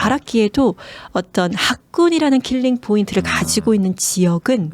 하락기에도 어떤 학군이라는 킬링 포인트를 가지고 있는 지역은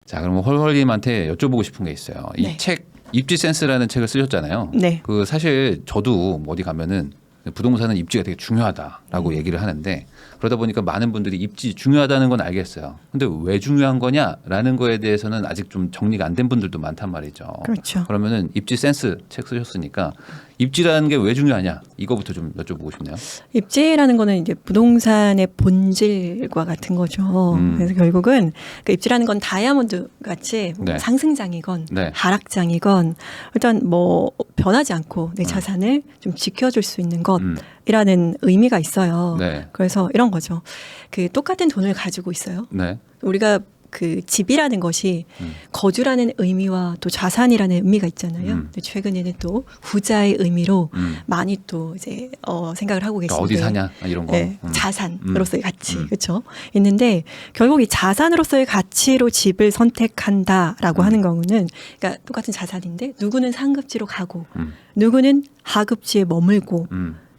자, 그럼 헐헐님한테 여쭤보고 싶은 게 있어요. 네. 이 책 입지 센스라는 책을 쓰셨잖아요. 네. 그 사실 저도 어디 가면은 부동산은 입지가 되게 중요하다라고 얘기를 하는데 그러다 보니까 많은 분들이 입지 중요하다는 건 알겠어요. 근데 왜 중요한 거냐라는 거에 대해서는 아직 좀 정리가 안 된 분들도 많단 말이죠. 그렇죠. 그러면은 입지 센스 책 쓰셨으니까 입지라는 게 왜 중요하냐 이거부터 좀 여쭤보고 싶네요. 입지라는 거는 이제 부동산의 본질과 같은 거죠. 그래서 결국은 그 입지라는 건 다이아몬드 같이 네. 상승장이건 네. 하락장이건 일단 뭐 변하지 않고 내 자산을 좀 지켜줄 수 있는 것이라는 의미가 있어요. 네. 그래서 이런 거죠. 그 똑같은 돈을 가지고 있어요. 네. 우리가 그 집이라는 것이 거주라는 의미와 또 자산이라는 의미가 있잖아요. 근데 최근에는 또 후자의 의미로 많이 또 이제 생각을 하고 계신데 어디 사냐 이런 거. 네, 자산으로서의 가치 그렇죠. 있는데 결국 이 자산으로서의 가치로 집을 선택한다라고 하는 경우는 그러니까 똑같은 자산인데 누구는 상급지로 가고 누구는 하급지에 머물고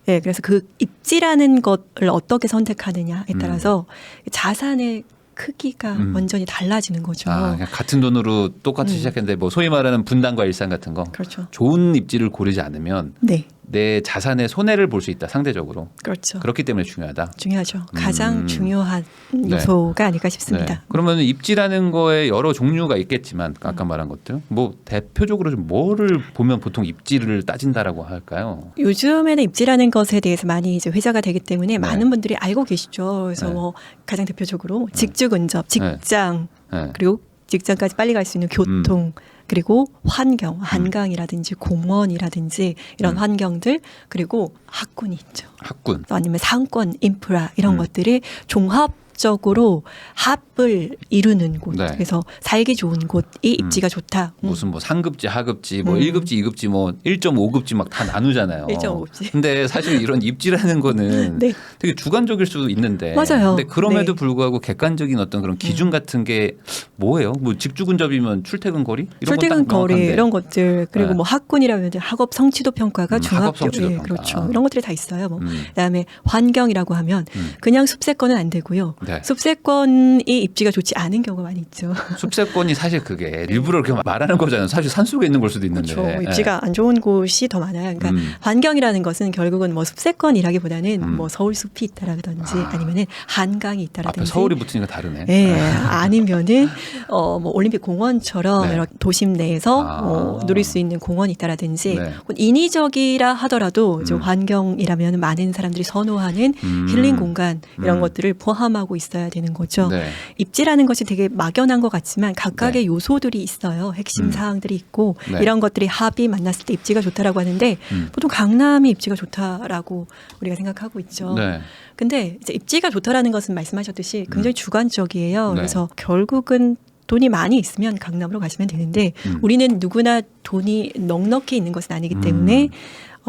예, 그래서 그 입지라는 것을 어떻게 선택하느냐에 따라서 자산의 크기가 완전히 달라지는 거죠. 아, 그냥 같은 돈으로 똑같이 시작했는데 뭐 소위 말하는 분당과 일산 같은 거. 그렇죠. 좋은 입지를 고르지 않으면 네, 내 자산의 손해를 볼 수 있다 상대적으로. 그렇죠. 그렇기 때문에 중요하다. 중요하죠. 가장 중요한 요소가 아닐까 싶습니다. 네. 그러면 입지라는 거에 여러 종류가 있겠지만 아까 말한 것들 뭐 대표적으로 좀 뭐를 보면 보통 입지를 따진다라고 할까요? 요즘에는 입지라는 것에 대해서 많이 이제 회자가 되기 때문에 많은 분들이 알고 계시죠. 그래서 네. 뭐 가장 대표적으로 직주 근접, 직장 네. 그리고 직장까지 빨리 갈 수 있는 교통 그리고 환경, 한강이라든지 공원이라든지 이런 환경들 그리고 학군이 있죠. 학군. 또 아니면 상권, 인프라 이런 것들이 종합적으로 합을 이루는 곳. 네. 그래서 살기 좋은 곳이 입지가 좋다. 무슨 뭐 상급지, 하급지, 뭐 1급지, 2급지, 뭐 1.5급지 막 다 나누잖아요. 1.5급지. 근데 사실 이런 입지라는 거는 네. 되게 주관적일 수 있는데. 맞아요. 근데 그럼에도 네. 불구하고 객관적인 어떤 그런 기준 같은 게 뭐예요? 뭐 직주 근접이면 출퇴근 거리? 이런 출퇴근 건 딱 거리 명확한데. 이런 것들 그리고 네. 뭐 학군이라면 학업 성취도 평가가 중학교 학업 성취도 예, 평가. 그렇죠. 이런 것들이 다 있어요. 뭐 그다음에 환경이라고 하면 그냥 숲세권은 안 되고요. 네. 숲세권이 입지가 좋지 않은 경우가 많이 있죠. 숲세권이 사실 그게 일부러 이렇게 말하는 거잖아요. 사실 산속에 있는 걸 수도 있는데. 그렇죠. 입지가 안 좋은 곳이 더 많아요. 그러니까 환경이라는 것은 결국은 뭐 숲세권이라기보다는 뭐 서울 숲이 있다라든지 아니면은 한강이 앞에 있다라든지 서울이 붙으니까 다르네. 예, 아니면은 뭐 올림픽 공원처럼 네. 이렇게 도심 내에서 누릴 수 있는 공원이 있다라든지 네. 인위적이라 하더라도 좀 환경이라면 많은 사람들이 선호하는 힐링 공간 이런 것들을 포함하고 있어야 되는 거죠. 네. 입지라는 것이 되게 막연한 것 같지만 각각의 네. 요소들이 있어요. 핵심 사항들이 있고 네. 이런 것들이 합이 만났을 때 입지가 좋다라고 하는데 보통 강남이 입지가 좋다라고 우리가 생각하고 있죠. 네. 근데 이제 입지가 좋다라는 것은 말씀하셨듯이 굉장히 주관적이에요. 네. 그래서 결국은 돈이 많이 있으면 강남으로 가시면 되는데 우리는 누구나 돈이 넉넉히 있는 것은 아니기 때문에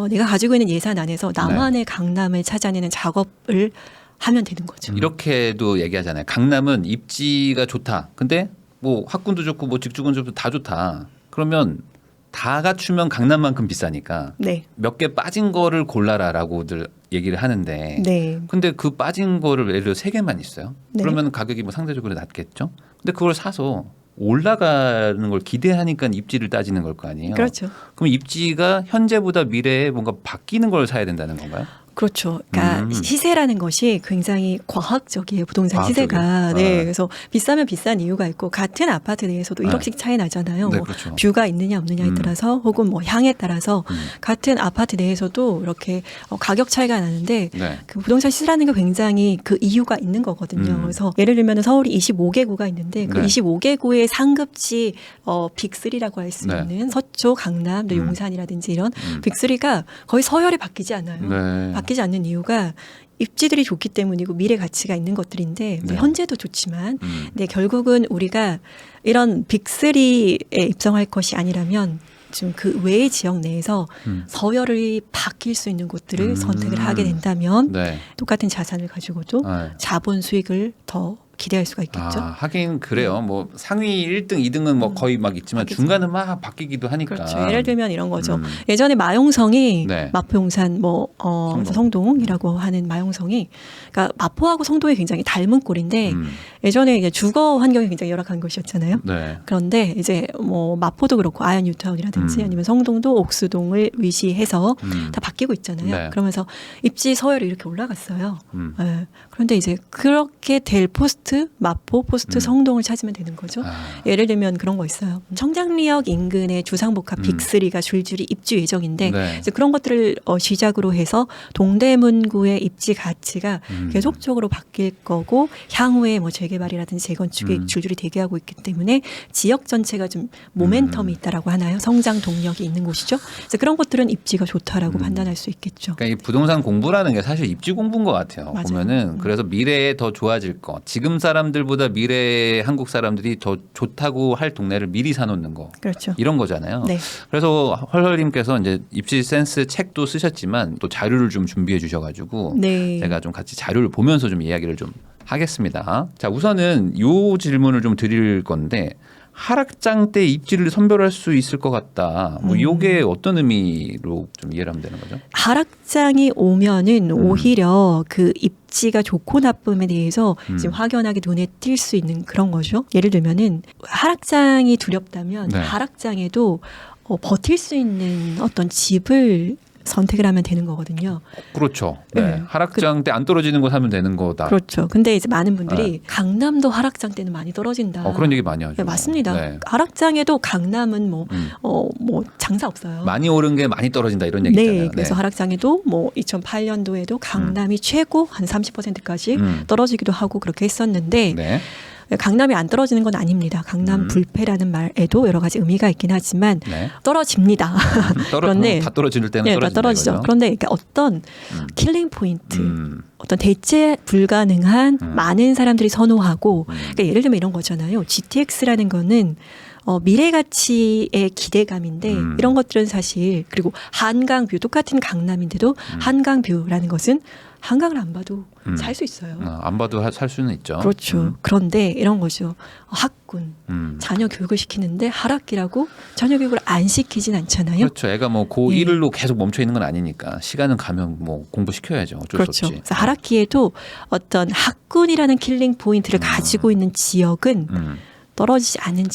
내가 가지고 있는 예산 안에서 나만의 강남을 찾아내는 작업을 하면 되는 거죠. 이렇게도 얘기하잖아요. 강남은 입지가 좋다. 근데 뭐 학군도 좋고 뭐 직주근접도 다 좋다. 그러면 다 갖추면 강남만큼 비싸니까 네. 몇 개 빠진 거를 골라라라고들 얘기를 하는데 네. 근데 그 빠진 거를 예를 들어 3개만 있어요. 네. 그러면 가격이 뭐 상대적으로 낮겠죠. 근데 그걸 사서 올라가는 걸 기대하니까 입지를 따지는 걸 거 아니에요. 그렇죠. 그럼 입지가 현재보다 미래에 뭔가 바뀌는 걸 사야 된다는 건가요? 그렇죠. 그러니까 시세라는 것이 굉장히 과학적이에요. 부동산 시세가. 과학적이에요? 네. 아. 그래서 비싸면 비싼 이유가 있고 같은 아파트 내에서도 1억씩 차이 나잖아요. 네, 뭐 그렇죠. 뷰가 있느냐 없느냐에 따라서 혹은 뭐 향에 따라서 같은 아파트 내에서도 이렇게 가격 차이가 나는데 네. 그 부동산 시세라는 게 굉장히 그 이유가 있는 거거든요. 그래서 예를 들면 서울이 25개구가 있는데 그 네. 25개구의 상급지 빅3라고 할 수 네. 있는 서초, 강남, 또 용산이라든지 이런 빅3가 거의 서열이 바뀌지 않아요. 네. 바뀌지 않는 이유가 입지들이 좋기 때문이고 미래 가치가 있는 것들인데 네. 현재도 좋지만 근데 결국은 우리가 이런 빅3에 입성할 것이 아니라면 지금 그 외의 지역 내에서 서열이 바뀔 수 있는 곳들을 선택을 하게 된다면 네. 똑같은 자산을 가지고도 네. 자본 수익을 더 기대할 수가 있겠죠. 하긴 그래요. 뭐 상위 1등, 2등은 뭐 거의 막 있지만 바뀌죠. 중간은 막 바뀌기도 하니까. 그렇죠. 예를 들면 이런 거죠. 예전에 마용성이 네. 마포용산 성동이라고 하는 마용성이 그러니까 마포하고 성동이 굉장히 닮은 꼴인데 예전에 이제 주거 환경이 굉장히 열악한 곳이었잖아요. 네. 그런데 이제 뭐 마포도 그렇고 아현 뉴타운이라든지 아니면 성동도 옥수동을 위시해서 다 바뀌고 있잖아요. 네. 그러면서 입지 서열이 이렇게 올라갔어요. 네. 그런데 이제 그렇게 될 포스트 마포 포스트 성동을 찾으면 되는 거죠. 예를 들면 그런 거 있어요. 청량리역 인근의 주상복합 빅3가 줄줄이 입주 예정인데 네. 이제 그런 것들을 시작으로 해서 동대문구의 입지 가치가 계속적으로 바뀔 거고 향후에 뭐 재개발이라든지 재건축이 줄줄이 대기하고 있기 때문에 지역 전체가 좀 모멘텀이 있다라고 하나요? 성장 동력이 있는 곳이죠. 그래서 그런 것들은 입지가 좋다라고 판단할 수 있겠죠. 그러니까 이 부동산 공부라는 게 사실 입지 공부인 것 같아요. 맞아요. 보면은 그래서 미래에 더 좋아질 거, 지금 사람들보다 미래 한국 사람들이 더 좋다고 할 동네를 미리 사놓는 거, 그렇죠. 이런 거잖아요. 네. 그래서 헐헐님께서 이제 입지 센스 책도 쓰셨지만 또 자료를 좀 준비해 주셔가지고 네. 제가 좀 같이 자료를 보면서 좀 이야기를 좀 하겠습니다. 자, 우선은 요 질문을 좀 드릴 건데. 하락장 때 입지를 선별할 수 있을 것 같다. 뭐 요게 어떤 의미로 좀 이해를 하면 되는 거죠? 하락장이 오면은 오히려 그 입지가 좋고 나쁨에 대해서 지금 확연하게 눈에 띌 수 있는 그런 거죠. 예를 들면은 하락장이 두렵다면 네. 하락장에도 버틸 수 있는 어떤 집을 선택을 하면 되는 거거든요. 그렇죠. 네. 네. 하락장 때 안 떨어지는 거 사면 되는 거다. 그렇죠. 근데 이제 많은 분들이 강남도 하락장 때는 많이 떨어진다. 그런 얘기 많이 하죠. 네, 맞습니다. 네. 하락장에도 강남은 뭐 장사 없어요. 많이 오른 게 많이 떨어진다 이런 얘기 있잖아요. 네, 그래서 하락장에도 뭐 2008년도에도 강남이 최고 한 30%까지 떨어지기도 하고 그렇게 했었는데 네. 강남이 안 떨어지는 건 아닙니다. 강남 불패라는 말에도 여러 가지 의미가 있긴 하지만 네. 떨어집니다. 그런데 다 떨어질 때는 네, 다 떨어지죠. 이거죠. 그런데 그러니까 어떤 킬링 포인트, 어떤 대체 불가능한 많은 사람들이 선호하고 그러니까 예를 들면 이런 거잖아요. GTX라는 거는 미래 가치의 기대감인데 이런 것들은 사실 그리고 한강뷰 똑같은 강남인데도 한강뷰라는 것은 한강을 안 봐도 살 수 있어요. 안 봐도 살 수는 있죠. 그렇죠. 그런데 이런 거죠. 학군, 자녀 교육을 시키는데 하락기라고 자녀 교육을 안 시키진 않잖아요. 그렇죠. 애가 뭐 고1로 계속 멈춰 있는 건 아니니까 시간은 가면 뭐 공부시켜야죠. 어쩔 그렇죠. 수 없지. 그래서 하락기에도 어떤 학군이라는 킬링 포인트를 가지고 있는 지역은 떨어지지 않는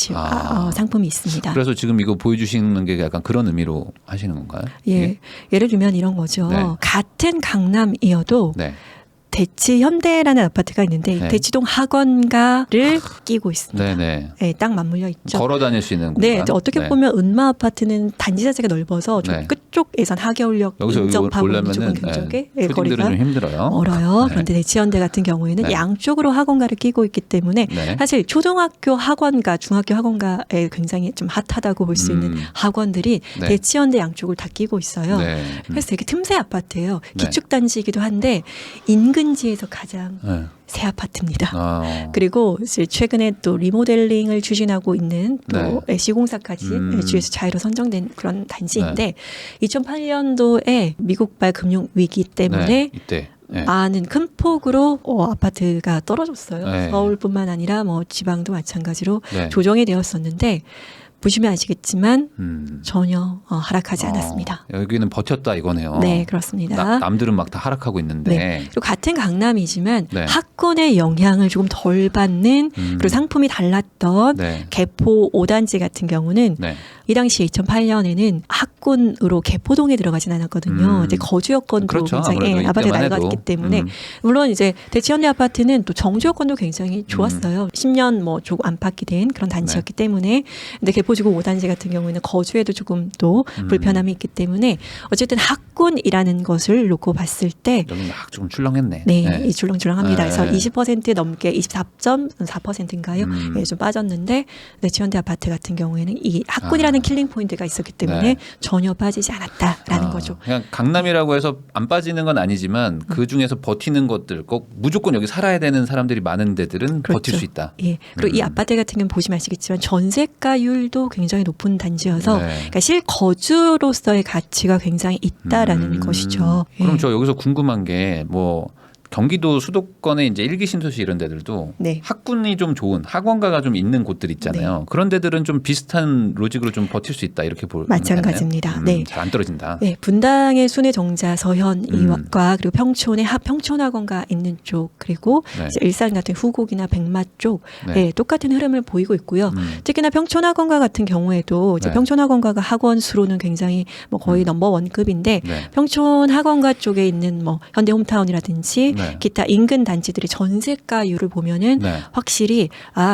상품이 있습니다. 그래서 지금 이거 보여주시는 게 약간 그런 의미로 하시는 건가요? 예, 예를 들면 이런 거죠. 네. 같은 강남이어도 네. 대치 현대라는 아파트가 있는데 네. 대치동 학원가를 끼고 있습니다. 네네. 네, 딱 맞물려 있죠. 걸어 다닐 수 있는 네, 공간. 이제 어떻게 보면 은마 아파트는 단지 자체가 넓어서 좀 네. 끝쪽에선 하계울역 여기서 인접하고 있는 보려면은 쪽은 근적에 초딩들은 좀 힘들어요. 멀어요. 네. 그런데 대치현대 같은 경우에는 네. 양쪽으로 학원가를 끼고 있기 때문에 네. 사실 초등학교 학원가, 중학교 학원가에 굉장히 좀 핫하다고 볼 수 있는 학원들이 네. 대치현대 양쪽을 다 끼고 있어요. 네. 그래서 되게 틈새 아파트예요. 네. 기축단지이기도 한데 인근지에서 가장 네. 새 아파트입니다. 어. 그리고 이제 최근에 또 리모델링을 추진하고 있는 또 네. 시공사까지 주에서 자유로 선정된 그런 단지인데 2008년도에 미국발 금융 위기 때문에 네. 이때. 네. 많은 큰 폭으로 아파트가 떨어졌어요. 네. 서울뿐만 아니라 뭐 지방도 마찬가지로 네. 조정이 되었었는데 보시면 아시겠지만 전혀 하락하지 않았습니다. 여기는 버텼다 이거네요. 네, 그렇습니다. 남들은 막 다 하락하고 있는데. 네. 그리고 같은 강남이지만 네. 학군의 영향을 조금 덜 받는 그리고 상품이 달랐던 네. 개포 5단지 같은 경우는 네. 이 당시에 2008년에는 학군으로 개포동에 들어가진 않았거든요. 이제 거주 여건도 그렇죠. 굉장히 아무래도 아파트가 이때만 낡았기 해도. 때문에 물론 이제 대치현대 아파트는 또 정주 여건도 굉장히 좋았어요. 10년 뭐 조금 안팎이 된 그런 단지였기 때문에 근데 개포지구 5단지 같은 경우에는 거주에도 조금 또 불편함이 있기 때문에 어쨌든 학군이라는 것을 놓고 봤을 때 여기는 좀 출렁했네. 네, 이 줄렁줄렁합니다. 그래서 네. 20% 넘게 24.4%인가요? 예, 좀 빠졌는데 대치현대 아파트 같은 경우에는 이 학군이라는 킬링 포인트가 있었기 때문에 네. 전혀 빠지지 않았다라는 거죠. 그냥 강남이라고 해서 안 빠지는 건 아니지만 그 중에서 버티는 것들 꼭 무조건 여기 살아야 되는 사람들이 많은 데들은 버틸 수 있다. 예. 그리고 이 아파트 같은 경우는 보시면 아시겠지만 전세가율도 굉장히 높은 단지여서 네. 그러니까 실거주로서의 가치가 굉장히 있다라는 것이죠. 그럼 예. 저 여기서 궁금한 게 뭐 경기도 수도권의 이제 일기 신도시 이런 데들도 네. 학군이 좀 좋은 학원가가 좀 있는 곳들 있잖아요. 네. 그런 데들은 좀 비슷한 로직으로 좀 버틸 수 있다 이렇게 보는 마찬가지입니다. 네. 잘 안 떨어진다. 네, 분당의 순회정자 서현 음. 이과 그리고 평촌의 평촌학원가 있는 쪽 그리고 네. 이제 일산 같은 후곡이나 백마 쪽 네. 네, 똑같은 흐름을 보이고 있고요. 특히나 평촌학원가 같은 경우에도 이제 네. 평촌학원가가 학원 수로는 굉장히 뭐 거의 넘버원급인데 네. 평촌학원가 쪽에 있는 뭐 현대홈타운이라든지 네. 기타 인근 단지들의 전세가율을 보면은 네. 확실히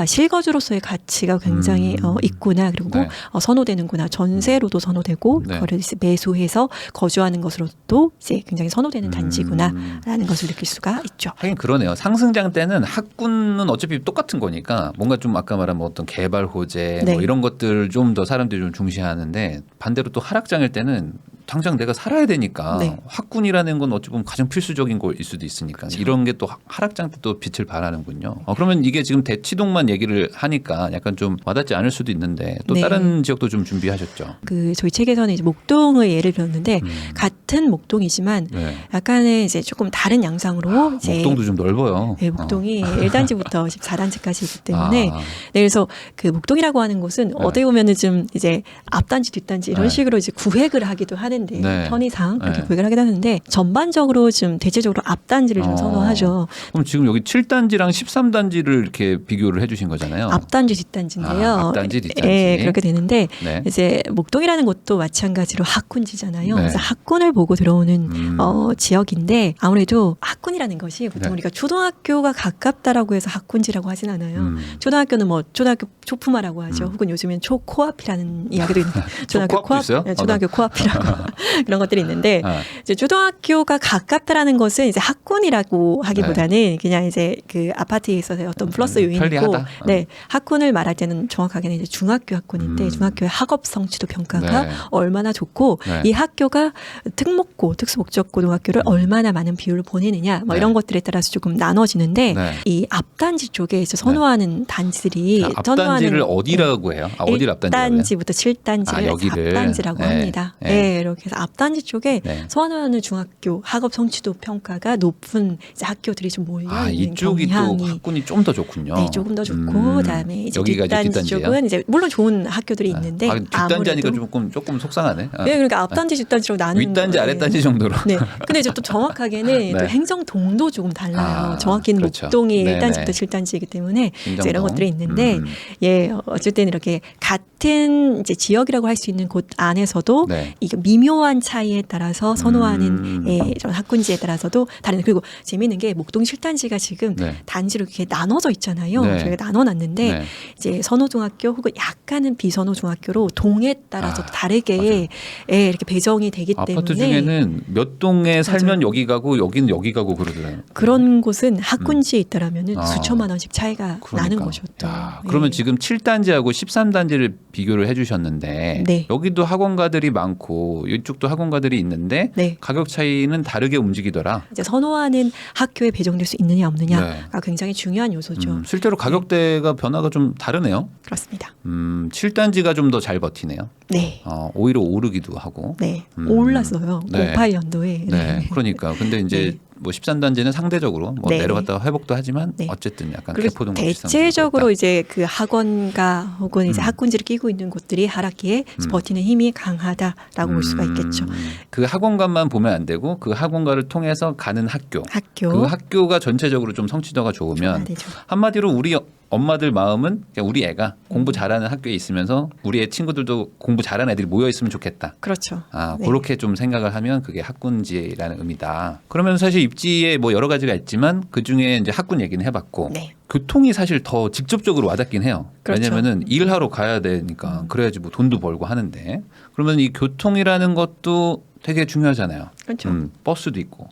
실거주로서의 가치가 굉장히 있구나 그리고 네. 선호되는구나 전세로도 선호되고 네. 그거를 이제 매수해서 거주하는 것으로도 이제 굉장히 선호되는 단지구나라는 것을 느낄 수가 있죠. 하긴 그러네요. 상승장 때는 학군은 어차피 똑같은 거니까 뭔가 좀 아까 말한 뭐 어떤 개발 호재 네. 뭐 이런 것들 좀 더 사람들이 좀 중시하는데 반대로 또 하락장일 때는 당장 내가 살아야 되니까 네. 학군이라는 건 어찌 보면 가장 필수적인 거일 수도 있으니까 그렇죠. 이런 게 또 하락장 때 또 빛을 발하는군요. 그러면 이게 지금 대치동만 얘기를 하니까 약간 좀 와닿지 않을 수도 있는데 또 네. 다른 지역도 좀 준비하셨죠. 그 저희 책에서는 이제 목동을 예를 들었는데 같은 목동이지만 네. 약간의 이제 조금 다른 양상으로 이제 목동도 좀 넓어요. 네, 목동이 1단지부터 14단지까지이기 때문에 아. 네, 그래서 그 목동이라고 하는 곳은 어떻게 보면은 좀 이제 앞단지 뒷단지 이런 네. 식으로 이제 구획을 하기도 하는데 네. 편의상 그렇게 네. 구획을 하기도 하는데 전반적으로 좀 대체적으로 앞단지를 좀 선호하죠. 그럼 지금 여기 7단지랑 13단지를 이렇게 비교를 해주신 거잖아요. 앞단지 뒷단지인데요. 앞단지 뒷단지. 예, 그렇게 되는데 네. 이제 목동이라는 곳도 마찬가지로 학군지잖아요. 네. 그래서 학군을 보고 들어오는 지역인데 아무래도 학군이라는 것이 보통 네. 우리가 초등학교가 가깝다라고 해서 학군지라고 하진 않아요. 초등학교는 뭐 초등학교 초품화라고 하죠. 혹은 요즘엔 초코앞이라는 이야기도 있는데 초등학교 초코앞도 있어요? 네, 초등학교 코앞이라고 그런 것들이 있는데 아. 이제 초등학교가 가깝다라는 것은 이제 학군이라고 하기보다는 그냥 이제 그 아파트에 있어서 어떤 플러스 요인이고 편리하다. 네, 학군을 말할 때는 정확하게는 이제 중학교 학군인데 중학교의 학업 성취도 평가가 네. 얼마나 좋고 네. 이 학교가 특목고 특수목적 고등학교를 얼마나 많은 비율을 보내느냐 뭐 네. 이런 것들에 따라서 조금 나눠지는데 네. 이 앞단지 쪽에 이제 선호하는 단지들이 앞단지를 어디라고 해요? 어디를 앞단지라고 해요? 1단지부터 7단지를 여기를. 앞단지라고 네. 합니다. 네. 네, 이렇게 해서 앞단지 쪽에 네. 선호하는 중학교 학업 성취도 평가가 높은 이제 학교들이 좀 몰려 있는 이쪽이 경향이 또 학군이 좀 더 좋군요. 네, 조금 더 좋고 그다음에 이제 여기가 이제 뒷단지 뒷단지예요? 쪽은 이제 물론 좋은 학교들이 있는데 뒷단지 하니까 아무래도 조금 속상하네. 네, 그러니까 앞단지 뒷단지로 나누는 윗단지 거예요. 아랫단지 정도로. 네. 근데 이제 또 정확하게는 또 네. 행정동도 조금 달라요. 정확히는 그렇죠. 목동이 네네. 1단지부터 7단지이기 때문에 이제 이런 행정동. 것들이 있는데 예, 어쨌든 이렇게 같은 이제 지역이라고 할 수 있는 곳 안에서도 네. 이게 미묘한 차이에 따라서 선호하는 이런 학군지에 따라서도 다른 그리고 재미있는 게 목동 7단지가 지금 네. 단지로 이렇게 나눠져 있잖아요. 네. 저희가 나눠놨는데 네. 이제 선호중학교 혹은 약간은 비선호중학교로 동에 따라서 다르게 예, 이렇게 배정이 되기 아파트 때문에 중에는 몇 동에 살면 여기 가고 여기는 여기 가고 그러더라고요. 그런 곳은 학군지에 있다라면은 수천만 원씩 차이가 그러니까. 나는 거죠. 또. 그러면 예. 지금 7단지하고 13단지를 비교를 해주셨는데 네. 여기도 학원가들이 많고 이쪽도 학원가들이 있는데 네. 가격 차이는 다르게 움직이더라. 이제 선호하는 학교에 배정될 수 있느냐 없느냐가 네. 굉장히 중요한 요소죠. 실제로 가격대가 변화가 좀 다르네요. 그렇습니다. 7단지가 좀 더 잘 버티네요. 네. 오히려 오르기도 하고. 네. 올랐어요. 네. 58년도에. 네. 그러니까 근데 이제 네. 뭐 13단지는 상대적으로 뭐 네. 내려갔다가 회복도 하지만 네. 어쨌든 약간 그리고 대포동과 대체적으로 이제 그 학원가 혹은 이제 학군지를 끼고 있는 곳들이 하락기에 버티는 힘이 강하다라고 볼 수가 있겠죠. 그 학원가만 보면 안 되고 그 학원가를 통해서 가는 학교. 학교. 그 학교가 전체적으로 좀 성취도가 좋으면 좋아야 되죠. 한마디로 우리 엄마들 마음은 그냥 우리 애가 공부 잘하는 학교에 있으면서 우리 애 친구들도 공부 잘하는 애들이 모여 있으면 좋겠다. 그렇죠. 네. 그렇게 좀 생각을 하면 그게 학군지라는 의미다. 그러면 사실 입지에 뭐 여러 가지가 있지만 그 중에 이제 학군 얘기는 해봤고 네. 교통이 사실 더 직접적으로 와닿긴 해요. 그렇죠. 왜냐면은 일하러 가야 되니까 그래야지 뭐 돈도 벌고 하는데 그러면 이 교통이라는 것도 되게 중요하잖아요. 그렇죠. 버스도 있고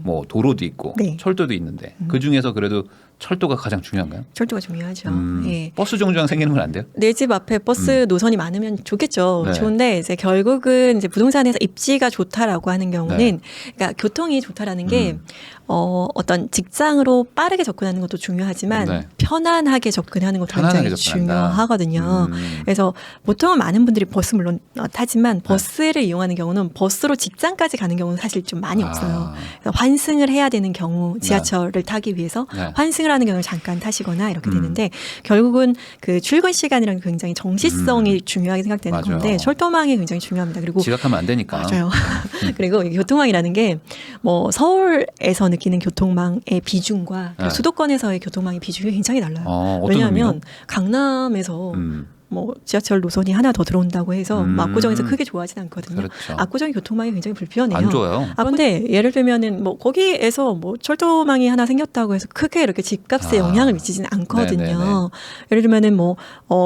뭐 도로도 있고 네. 철도도 있는데 그 중에서 그래도 철도가 가장 중요한가요? 철도가 중요하죠. 예. 버스 정류장 생기는 건 안 돼요? 내 집 앞에 버스 노선이 많으면 좋겠죠. 네. 좋은데 이제 결국은 이제 부동산에서 입지가 좋다라고 하는 경우는 네. 그러니까 교통이 좋다라는 게 어떤 직장으로 빠르게 접근하는 것도 중요하지만 네. 편안하게 접근하는 것도 편안하게 굉장히 접근한다. 중요하거든요. 그래서 보통은 많은 분들이 버스 물론 타지만 버스를 이용하는 경우는 버스로 직장까지 가는 경우는 사실 좀 많이 없어요. 그래서 환승을 해야 되는 경우 지하철을 타기 위해서 네. 환승을 하는 경우를 잠깐 타시거나 이렇게 되는데 결국은 그 출근 시간이라는 게 굉장히 정시성이 중요하게 생각되는 맞아요. 건데 철도망이 굉장히 중요합니다. 그리고 지각하면 안 되니까. 맞아요. 그리고 이 교통망이라는 게 뭐 서울에서 느끼는 교통망의 비중과 네. 수도권에서의 교통망의 비중이 굉장히 달라요. 어떤 왜냐하면 의미요? 강남에서 뭐 지하철 노선이 하나 더 들어온다고 해서 압구정에서 크게 좋아하진 않거든요. 그렇죠. 압구정의 교통망이 굉장히 불편해요. 안 좋아요. 그런데 예를 들면은 뭐 거기에서 뭐 철도망이 하나 생겼다고 해서 크게 이렇게 집값에 영향을 미치지는 않거든요. 네네네. 예를 들면은 뭐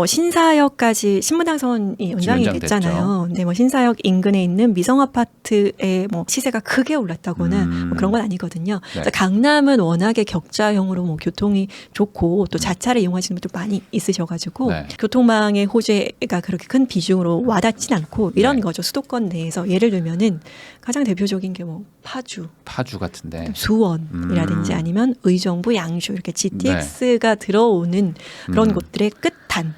신사역까지 신분당선이 연장이 연장됐죠. 됐잖아요. 근데 뭐 신사역 인근에 있는 미성 아파트의 뭐 시세가 크게 올랐다거나 뭐 그런 건 아니거든요. 네. 그래서 강남은 워낙에 격자형으로 뭐 교통이 좋고 또 자차를 이용하시는 분들 많이 있으셔가지고 네. 교통망의 호재가 그렇게 큰 비중으로 와닿진 않고 이런 네. 거죠. 수도권 내에서 예를 들면은 가장 대표적인 게 뭐 파주 같은데. 수원이라든지 아니면 의정부, 양주 이렇게 GTX가 들어오는 그런 곳들의 끝단.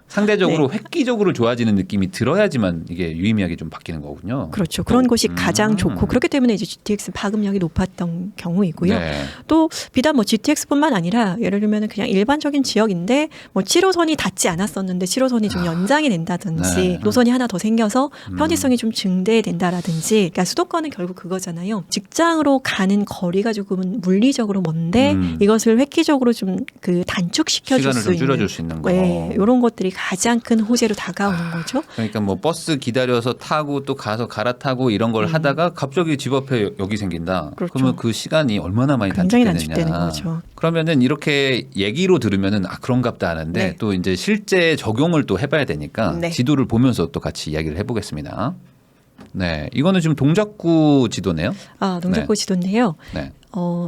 상대적으로 획기적으로 좋아지는 느낌이 들어야지만 이게 유의미하게 좀 바뀌는 거군요. 그렇죠. 그런 곳이 가장 좋고 그렇기 때문에 이제 GTX 파급력이 높았던 경우이고요. 네. 또 비단 뭐 GTX뿐만 아니라 예를 들면 그냥 일반적인 지역인데 뭐 7호선이 닿지 않았었는데 7호선이 좀 연장이 된다든지 네. 노선이 하나 더 생겨서 편의성이 좀 증대된다라든지 그러니까 수도권은 결국 그거잖아요. 직장으로 가는 거리가 조금은 물리적으로 먼데 이것을 획기적으로 좀 그 단축시켜 줄 시간을 수 좀 있는 줄여줄 수 있는 거. 네, 이런 것들이 가장 큰 호재로 다가오는 거죠. 그러니까 뭐 버스 기다려서 타고 또 가서 갈아타고 이런 걸 하다가 갑자기 집 앞에 여기 생긴다. 그렇죠. 그러면 그 시간이 얼마나 많이 굉장히 단축되느냐. 단축되는 거죠. 그러면은 이렇게 얘기로 들으면은 그런갑다 하는데 네. 또 이제 실제 적용을 또 해봐야 되니까 네. 지도를 보면서 또 같이 이야기를 해보겠습니다. 네, 이거는 지금 동작구 지도네요. 동작구 지도인데요. 네,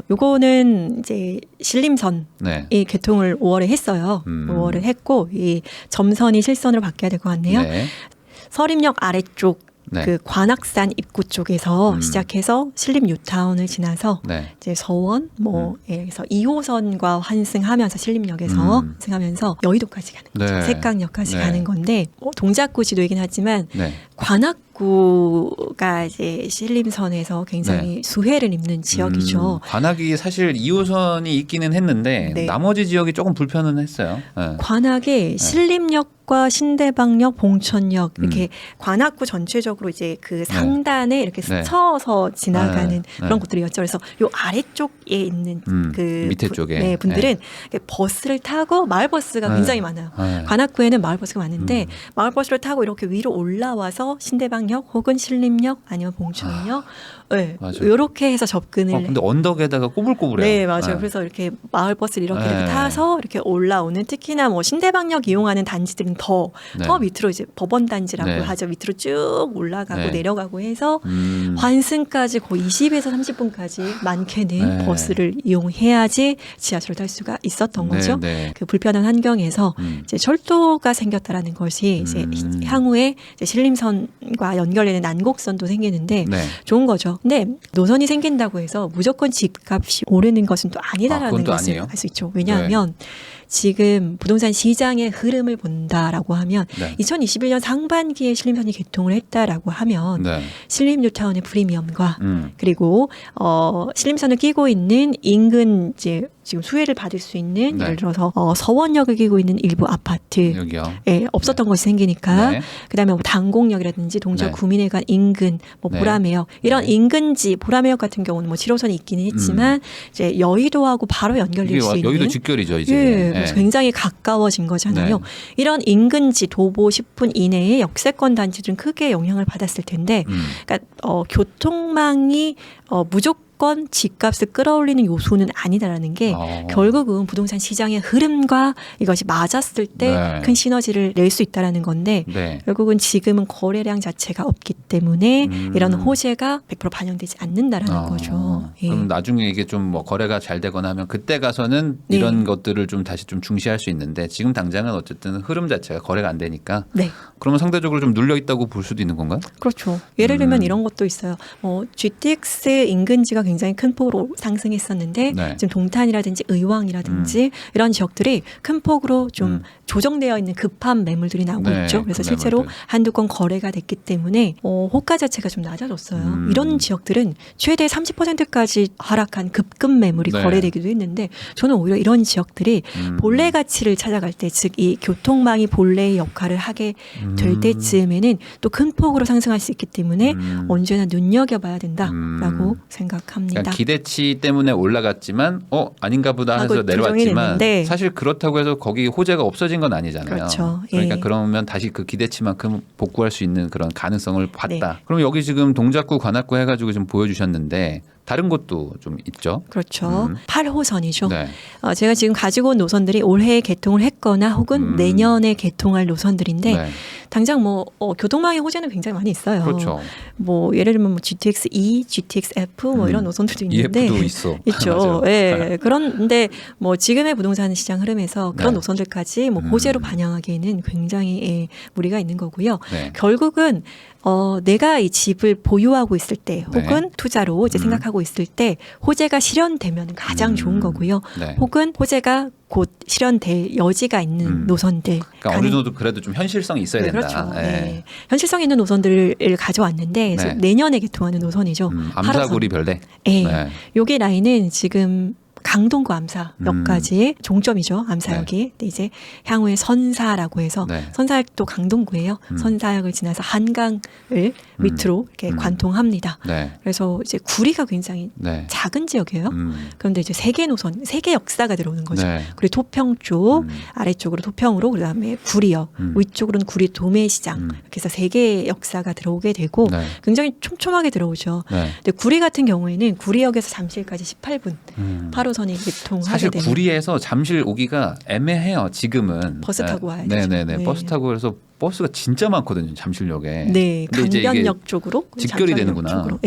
요거는 이제 신림선이 네, 개통을 5월에 했어요. 5월에 했고 이 점선이 실선으로 바뀌어야 될 것 같네요. 네, 서림역 아래쪽 네. 그 관악산 입구 쪽에서 시작해서 신림 뉴타운을 지나서 네. 이제 서원 뭐에서 2호선과 환승하면서 신림역에서 환승하면서 여의도까지 가는 거죠. 네. 색강역까지 네. 가는 건데 동작구 지도이긴 하지만 네. 관악구가 이제 신림선에서 굉장히 수혜를 입는 지역이죠. 관악이 사실 2호선이 있기는 했는데 네. 나머지 지역이 조금 불편은 했어요. 네. 관악에 신림역과 신대방역, 봉천역 이렇게 관악구 전체적으로 이제 그 상단에 이렇게 네. 스쳐서 지나가는 네. 그런 곳들이었죠. 그래서 요 아래쪽에 있는 그 밑에 쪽에. 네, 분들은 버스를 타고 마을버스가 네. 굉장히 많아요. 네. 관악구에는 마을버스가 많은데 마을버스를 타고 이렇게 위로 올라와서 신대방역 혹은 신림역 아니면 봉천역 네, 맞아요. 이렇게 해서 접근을 근데 언덕에다가 꼬불꼬불해요. 네, 맞아요. 그래서 이렇게 마을버스를 이렇게 네. 타서 이렇게 올라오는 특히나 뭐 신대방역 이용하는 단지들은 더 네. 밑으로 이제 법원 단지라고 네. 하죠. 밑으로 쭉 올라가고 네. 내려가고 해서 환승까지 거의 20에서 30분까지 많게는 네. 버스를 이용해야지 지하철을 탈 수가 있었던 거죠. 네. 그 불편한 환경에서 이제 철도가 생겼다라는 것이 이제 향후에 이제 신림선과 연결되는 난곡선도 생기는데 네. 좋은 거죠. 근데 노선이 생긴다고 해서 무조건 집값이 오르는 것은 또 아니다라는 그건 또 것을 아니에요? 알 수 있죠. 왜냐하면 지금 부동산 시장의 흐름을 본다라고 하면 네. 2021년 상반기에 신림선이 개통을 했다라고 하면 네. 신림 뉴타운의 프리미엄과 음. 그리고 신림선을 끼고 있는 인근 이제 지금 수혜를 받을 수 있는 네. 예를 들어서 서원역을 끼고 있는 일부 아파트 여기요. 예, 없었던 것이 생기니까 네. 그다음에 뭐 당곡역이라든지 동작 네. 구민회관 인근 뭐 네. 보라매역 이런 인근지 보라매역 같은 경우는 뭐 7호선이 있기는 했지만 이제 여의도하고 바로 연결될 이게 수 있는 여의도 직결이죠 이제. 예, 그래서 굉장히 가까워진 거잖아요. 네. 이런 인근지 도보 10분 이내의 역세권 단지들은 크게 영향을 받았을 텐데, 그러니까 교통망이 무조건 무조건 집값을 끌어올리는 요소는 아니다라는 게 결국은 부동산 시장의 흐름과 이것이 맞았을 때 큰 시너지를 낼 수 있다라는 건데 결국은 지금은 거래량 자체가 없기 때문에 이런 호재가 100% 반영되지 않는다라는 거죠. 그럼 나중에 이게 좀 뭐 거래가 잘 되거나 하면 그때 가서는 이런 것들을 좀 다시 좀 중시할 수 있는데 지금 당장은 어쨌든 흐름 자체가 거래가 안 되니까 그러면 상대적으로 좀 눌려 있다고 볼 수도 있는 건가요? 그렇죠. 예를 들면 이런 것도 있어요. GTX 인근지가 굉장히 큰 폭으로 상승했었는데 지금 동탄이라든지 의왕이라든지 이런 지역들이 큰 폭으로 좀 조정되어 있는 급한 매물들이 나오고 있죠. 그래서 실제로 한두 건 거래가 됐기 때문에 호가 자체가 좀 낮아졌어요. 이런 지역들은 최대 30%까지 하락한 급급 매물이 거래되기도 했는데 저는 오히려 이런 지역들이 본래 가치를 찾아갈 때, 즉 이 교통망이 본래의 역할을 하게 될 때쯤에는 또 큰 폭으로 상승할 수 있기 때문에 언제나 눈여겨봐야 된다라고 생각합니다. 그러니까 기대치 때문에 올라갔지만 아닌가 보다 해서 내려왔지만 사실 그렇다고 해서 거기 호재가 없어진 건 아니잖아요. 그렇죠. 그러니까 그러면 다시 그 기대치만큼 복구할 수 있는 그런 가능성을 봤다. 그럼 여기 지금 동작구, 관악구 해가지고 좀 보여주셨는데 다른 곳도 좀 있죠. 그렇죠. 8호선이죠. 제가 지금 가지고 온 노선들이 올해 개통을 했거나 혹은 내년에 개통할 노선들인데 당장 뭐 교통망의 호재는 굉장히 많이 있어요. 그렇죠. 뭐 예를 들면 뭐 GTX-E, GTX-F 뭐 이런 노선들도 있는데 EF도 있어. 있죠. 그런데 뭐 지금의 부동산 시장 흐름에서 그런 노선들까지 뭐 호재로 반영하기에는 굉장히 무리가 있는 거고요. 결국은 내가 이 집을 보유하고 있을 때 혹은 투자로 이제 생각하고 있을 때 호재가 실현되면 가장 좋은 거고요. 혹은 호재가 곧 실현될 여지가 있는 노선들. 그러니까 어느 정도 그래도 좀 현실성이 있어야 된다. 그렇죠. 현실성 있는 노선들을 가져왔는데 내년에 개통하는 노선이죠. 암사구리 별대. 요게 라인은 지금 강동구 암사역까지의 종점이죠. 암사역이. 근데 이제 향후에 선사라고 해서 선사역도 강동구예요. 선사역을 지나서 한강을 밑으로 이렇게 관통합니다. 그래서 이제 구리가 굉장히 작은 지역이에요. 그런데 이제 세 개 노선, 세 개 역사가 들어오는 거죠. 그리고 토평 쪽, 아래쪽으로 토평으로, 그다음에 구리역, 위쪽으로는 구리 도매시장. 이렇게 해서 세 개의 역사가 들어오게 되고 굉장히 촘촘하게 들어오죠. 근데 구리 같은 경우에는 구리역에서 잠실까지 18분. 8호선이 개통하게 사실 되는. 구리에서 잠실 오기가 애매해요. 지금은 버스 타고 와야 되죠. 버스 타고 그래서 버스가 진짜 많거든요. 잠실역에. 강변역 쪽으로 직결이 되는구나. 쪽으로.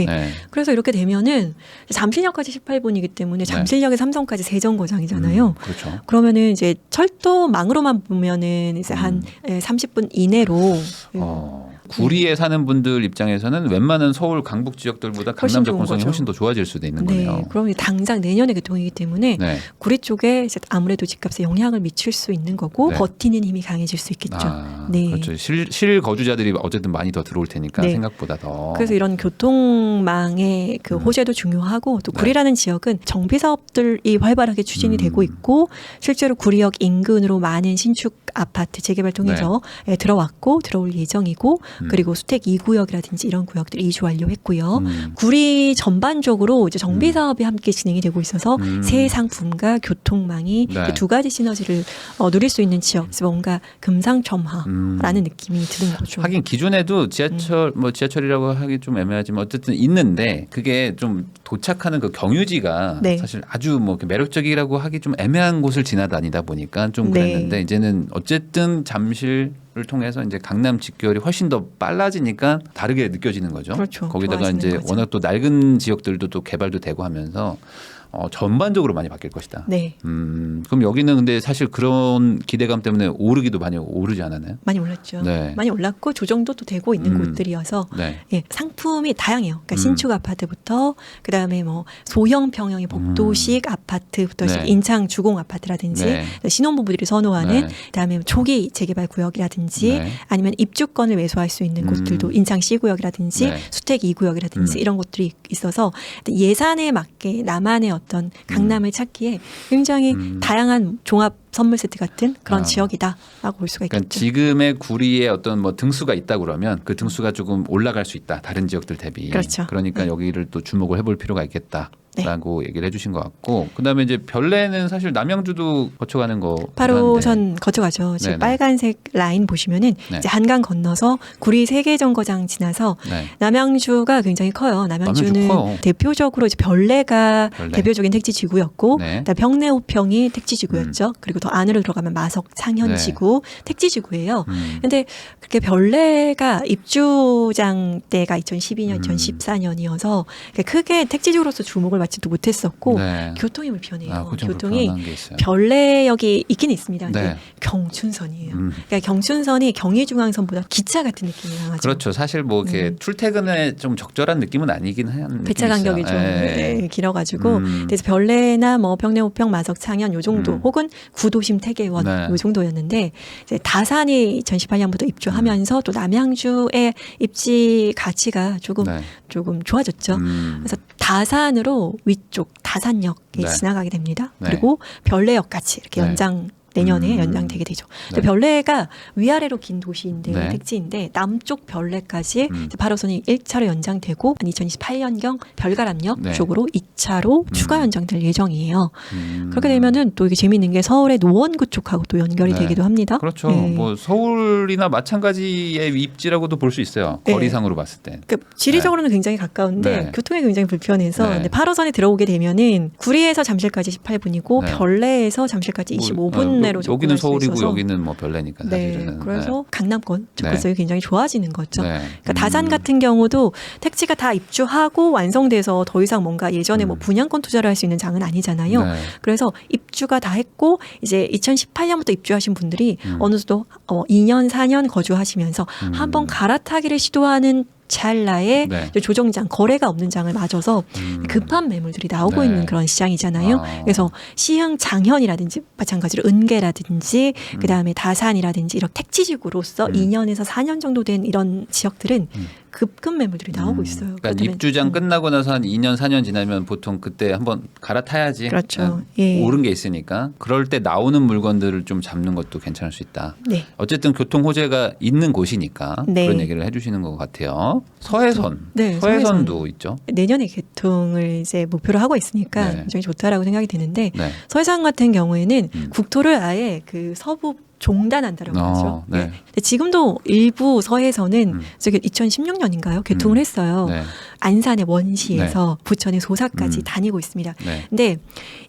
그래서 이렇게 되면은 잠실역까지 18분이기 때문에 잠실역에 삼성까지 세정거장이잖아요. 그렇죠. 그러면은 이제 철도망으로만 보면은 이제 한 30분 이내로. 구리에 사는 분들 입장에서는 웬만한 서울 강북 지역들보다 강남 접근성이 훨씬 더 좋아질 수도 있는 거네요. 그럼 당장 내년에 개통이기 때문에 구리 쪽에 이제 아무래도 집값에 영향을 미칠 수 있는 거고 버티는 힘이 강해질 수 있겠죠. 그렇죠. 실 거주자들이 어쨌든 많이 더 들어올 테니까 생각보다 더. 그래서 이런 교통망의 그 호재도 중요하고 또 구리라는 지역은 정비 사업들이 활발하게 추진이 되고 있고 실제로 구리역 인근으로 많은 신축 아파트 재개발 통해서 들어왔고 들어올 예정이고 그리고 수택 2구역이라든지 이런 구역들이 이주 완료했고요. 구리 전반적으로 이제 정비 사업이 함께 진행이 되고 있어서 새 상품과 교통망이 두 가지 시너지를 누릴 수 있는 지역. 그래서 뭔가 금상첨화라는 느낌이 드는 거죠. 하긴 기존에도 지하철 지하철이라고 하기 좀 애매하지만 어쨌든 있는데 그게 좀 도착하는 그 경유지가 사실 아주 뭐 매력적이라고 하기 좀 애매한 곳을 지나다니다 보니까 좀 그랬는데 이제는 어쨌든 잠실을 통해서 이제 강남 직결이 훨씬 더 빨라지니까 다르게 느껴지는 거죠. 그렇죠. 거기다가 이제 거죠. 워낙 또 낡은 지역들도 또 개발도 되고 하면서 전반적으로 많이 바뀔 것이다. 그럼 여기는 근데 사실 그런 기대감 때문에 오르기도 많이 오르지 않았나요? 많이 올랐죠. 많이 올랐고 조정도 또 되고 있는 곳들이어서 상품이 다양해요. 그러니까 신축 아파트부터 그다음에 뭐 소형 평형의 복도식 아파트부터 인창 주공 아파트라든지 신혼부부들이 선호하는 그다음에 초기 재개발 구역이라든지 아니면 입주권을 매수할 수 있는 곳들도 인창 C구역이라든지 수택 2구역이라든지 이런 곳들이 있어서 예산에 맞게 나만의 어떤 강남을 찾기에 굉장히 다양한 종합 선물 세트 같은 그런 아. 지역이다라고 볼 수가 그러니까 있겠죠. 지금의 구리에 어떤 뭐 등수가 있다 그러면 그 등수가 조금 올라갈 수 있다. 다른 지역들 대비. 그렇죠. 그러니까 네. 여기를 또 주목을 해볼 필요가 있겠다라고 얘기를 해주신 것 같고, 그다음에 이제 별내는 사실 남양주도 거쳐가는 거. 8호선 거쳐가죠. 지금 네네. 빨간색 라인 보시면은 네. 이제 한강 건너서 구리 세계정거장 지나서 네. 남양주가 굉장히 커요. 남양주는 남양주 커요. 대표적으로 이제 별내가 별내. 대표적인 택지지구였고, 네. 그다음에 평내호평이 택지지구였죠. 그리고 더 안으로 들어가면 마석, 창현지구 택지지구예요. 근데 그렇게 별내가 입주장 때가 2012년, 2014년이어서 크게 택지지구로서 주목을 받지도 못했었고 네. 교통이 불편해요. 아, 그좀 교통이 불편한 게 있어요. 별내역이 있긴 있습니다. 근데 네. 경춘선이에요. 그러니까 경춘선이 경의중앙선보다 기차 같은 느낌이 강하죠. 그렇죠. 사실 뭐 이렇게 출퇴근에 좀 적절한 느낌은 아니긴 한. 배차 간격이 좀 네, 길어가지고 그래서 별내나 뭐 평내호평, 마석, 창현 요 정도 혹은 구도심, 태계원 네. 요 정도였는데 이제 다산이 2018년부터 입주하면서 또 남양주의 입지 가치가 조금 네. 좋아졌죠. 그래서 다산으로 위쪽 다산역에 네. 지나가게 됩니다. 네. 그리고 별내역까지 이렇게 네. 연장 내년에 연장되게 되죠. 네. 별내가 위아래로 긴 도시인데 네. 택지인데 남쪽 별내까지 8호선이 1차로 연장되고 2028년경 별가람역 네. 쪽으로 2차로 추가 연장될 예정이에요. 음. 그렇게 되면은 또 이게 재미있는 게 서울의 노원구 쪽하고 또 연결이 네. 되기도 합니다. 그렇죠. 네. 뭐 서울이나 마찬가지의 입지라고도 볼 수 있어요. 네. 거리상으로 봤을 때. 그러니까 지리적으로는 굉장히 가까운데 네. 교통이 굉장히 불편해서 네. 근데 8호선에 들어오게 되면은 구리에서 잠실까지 18분이고 네. 별내에서 잠실까지 25분 내로 접근할 여기는 수 서울이고 있어서 여기는 뭐 별내니까 네, 사실은. 그래서 강남권 접근성이 굉장히 좋아지는 거죠. 네. 그러니까 다산 같은 경우도 택지가 다 입주하고 완성돼서 더 이상 뭔가 예전에 뭐 분양권 투자를 할 수 있는 장은 아니잖아요. 네. 그래서 입주가 다 했고 이제 2018년부터 입주하신 분들이 어느 정도 2년, 4년 거주하시면서 한번 갈아타기를 시도하는 찰나에 네. 조정장, 거래가 없는 장을 맞아서 급한 매물들이 나오고 네. 있는 그런 시장이잖아요. 아. 그래서 시흥 장현이라든지 마찬가지로 은계라든지 그다음에 다산이라든지 이런 택지지구로서 2년에서 4년 정도 된 이런 지역들은 급급 매물들이 나오고 있어요. 그러니까 그렇다면- 입주장 끝나고 나서 한 2년 4년 지나면 보통 그때 한번 갈아타야지. 그렇죠. 예. 오른 게 있으니까 그럴 때 나오는 물건들을 좀 잡는 것도 괜찮을 수 있다. 네. 어쨌든 교통 호재가 있는 곳이니까 네. 그런 얘기를 해주시는 것 같아요. 서해선, 네, 서해선도 있죠. 내년에 개통을 이제 목표로 하고 있으니까 네. 굉장히 좋다라고 생각이 드는데 네. 서해산 같은 경우에는 국토를 아예 그 서부 종단한다라고 하죠. 네. 근데 지금도 일부 서해선은 저기 2016년인가요? 개통을 했어요. 네. 안산의 원시에서 부천의 소사까지 다니고 있습니다. 네. 근데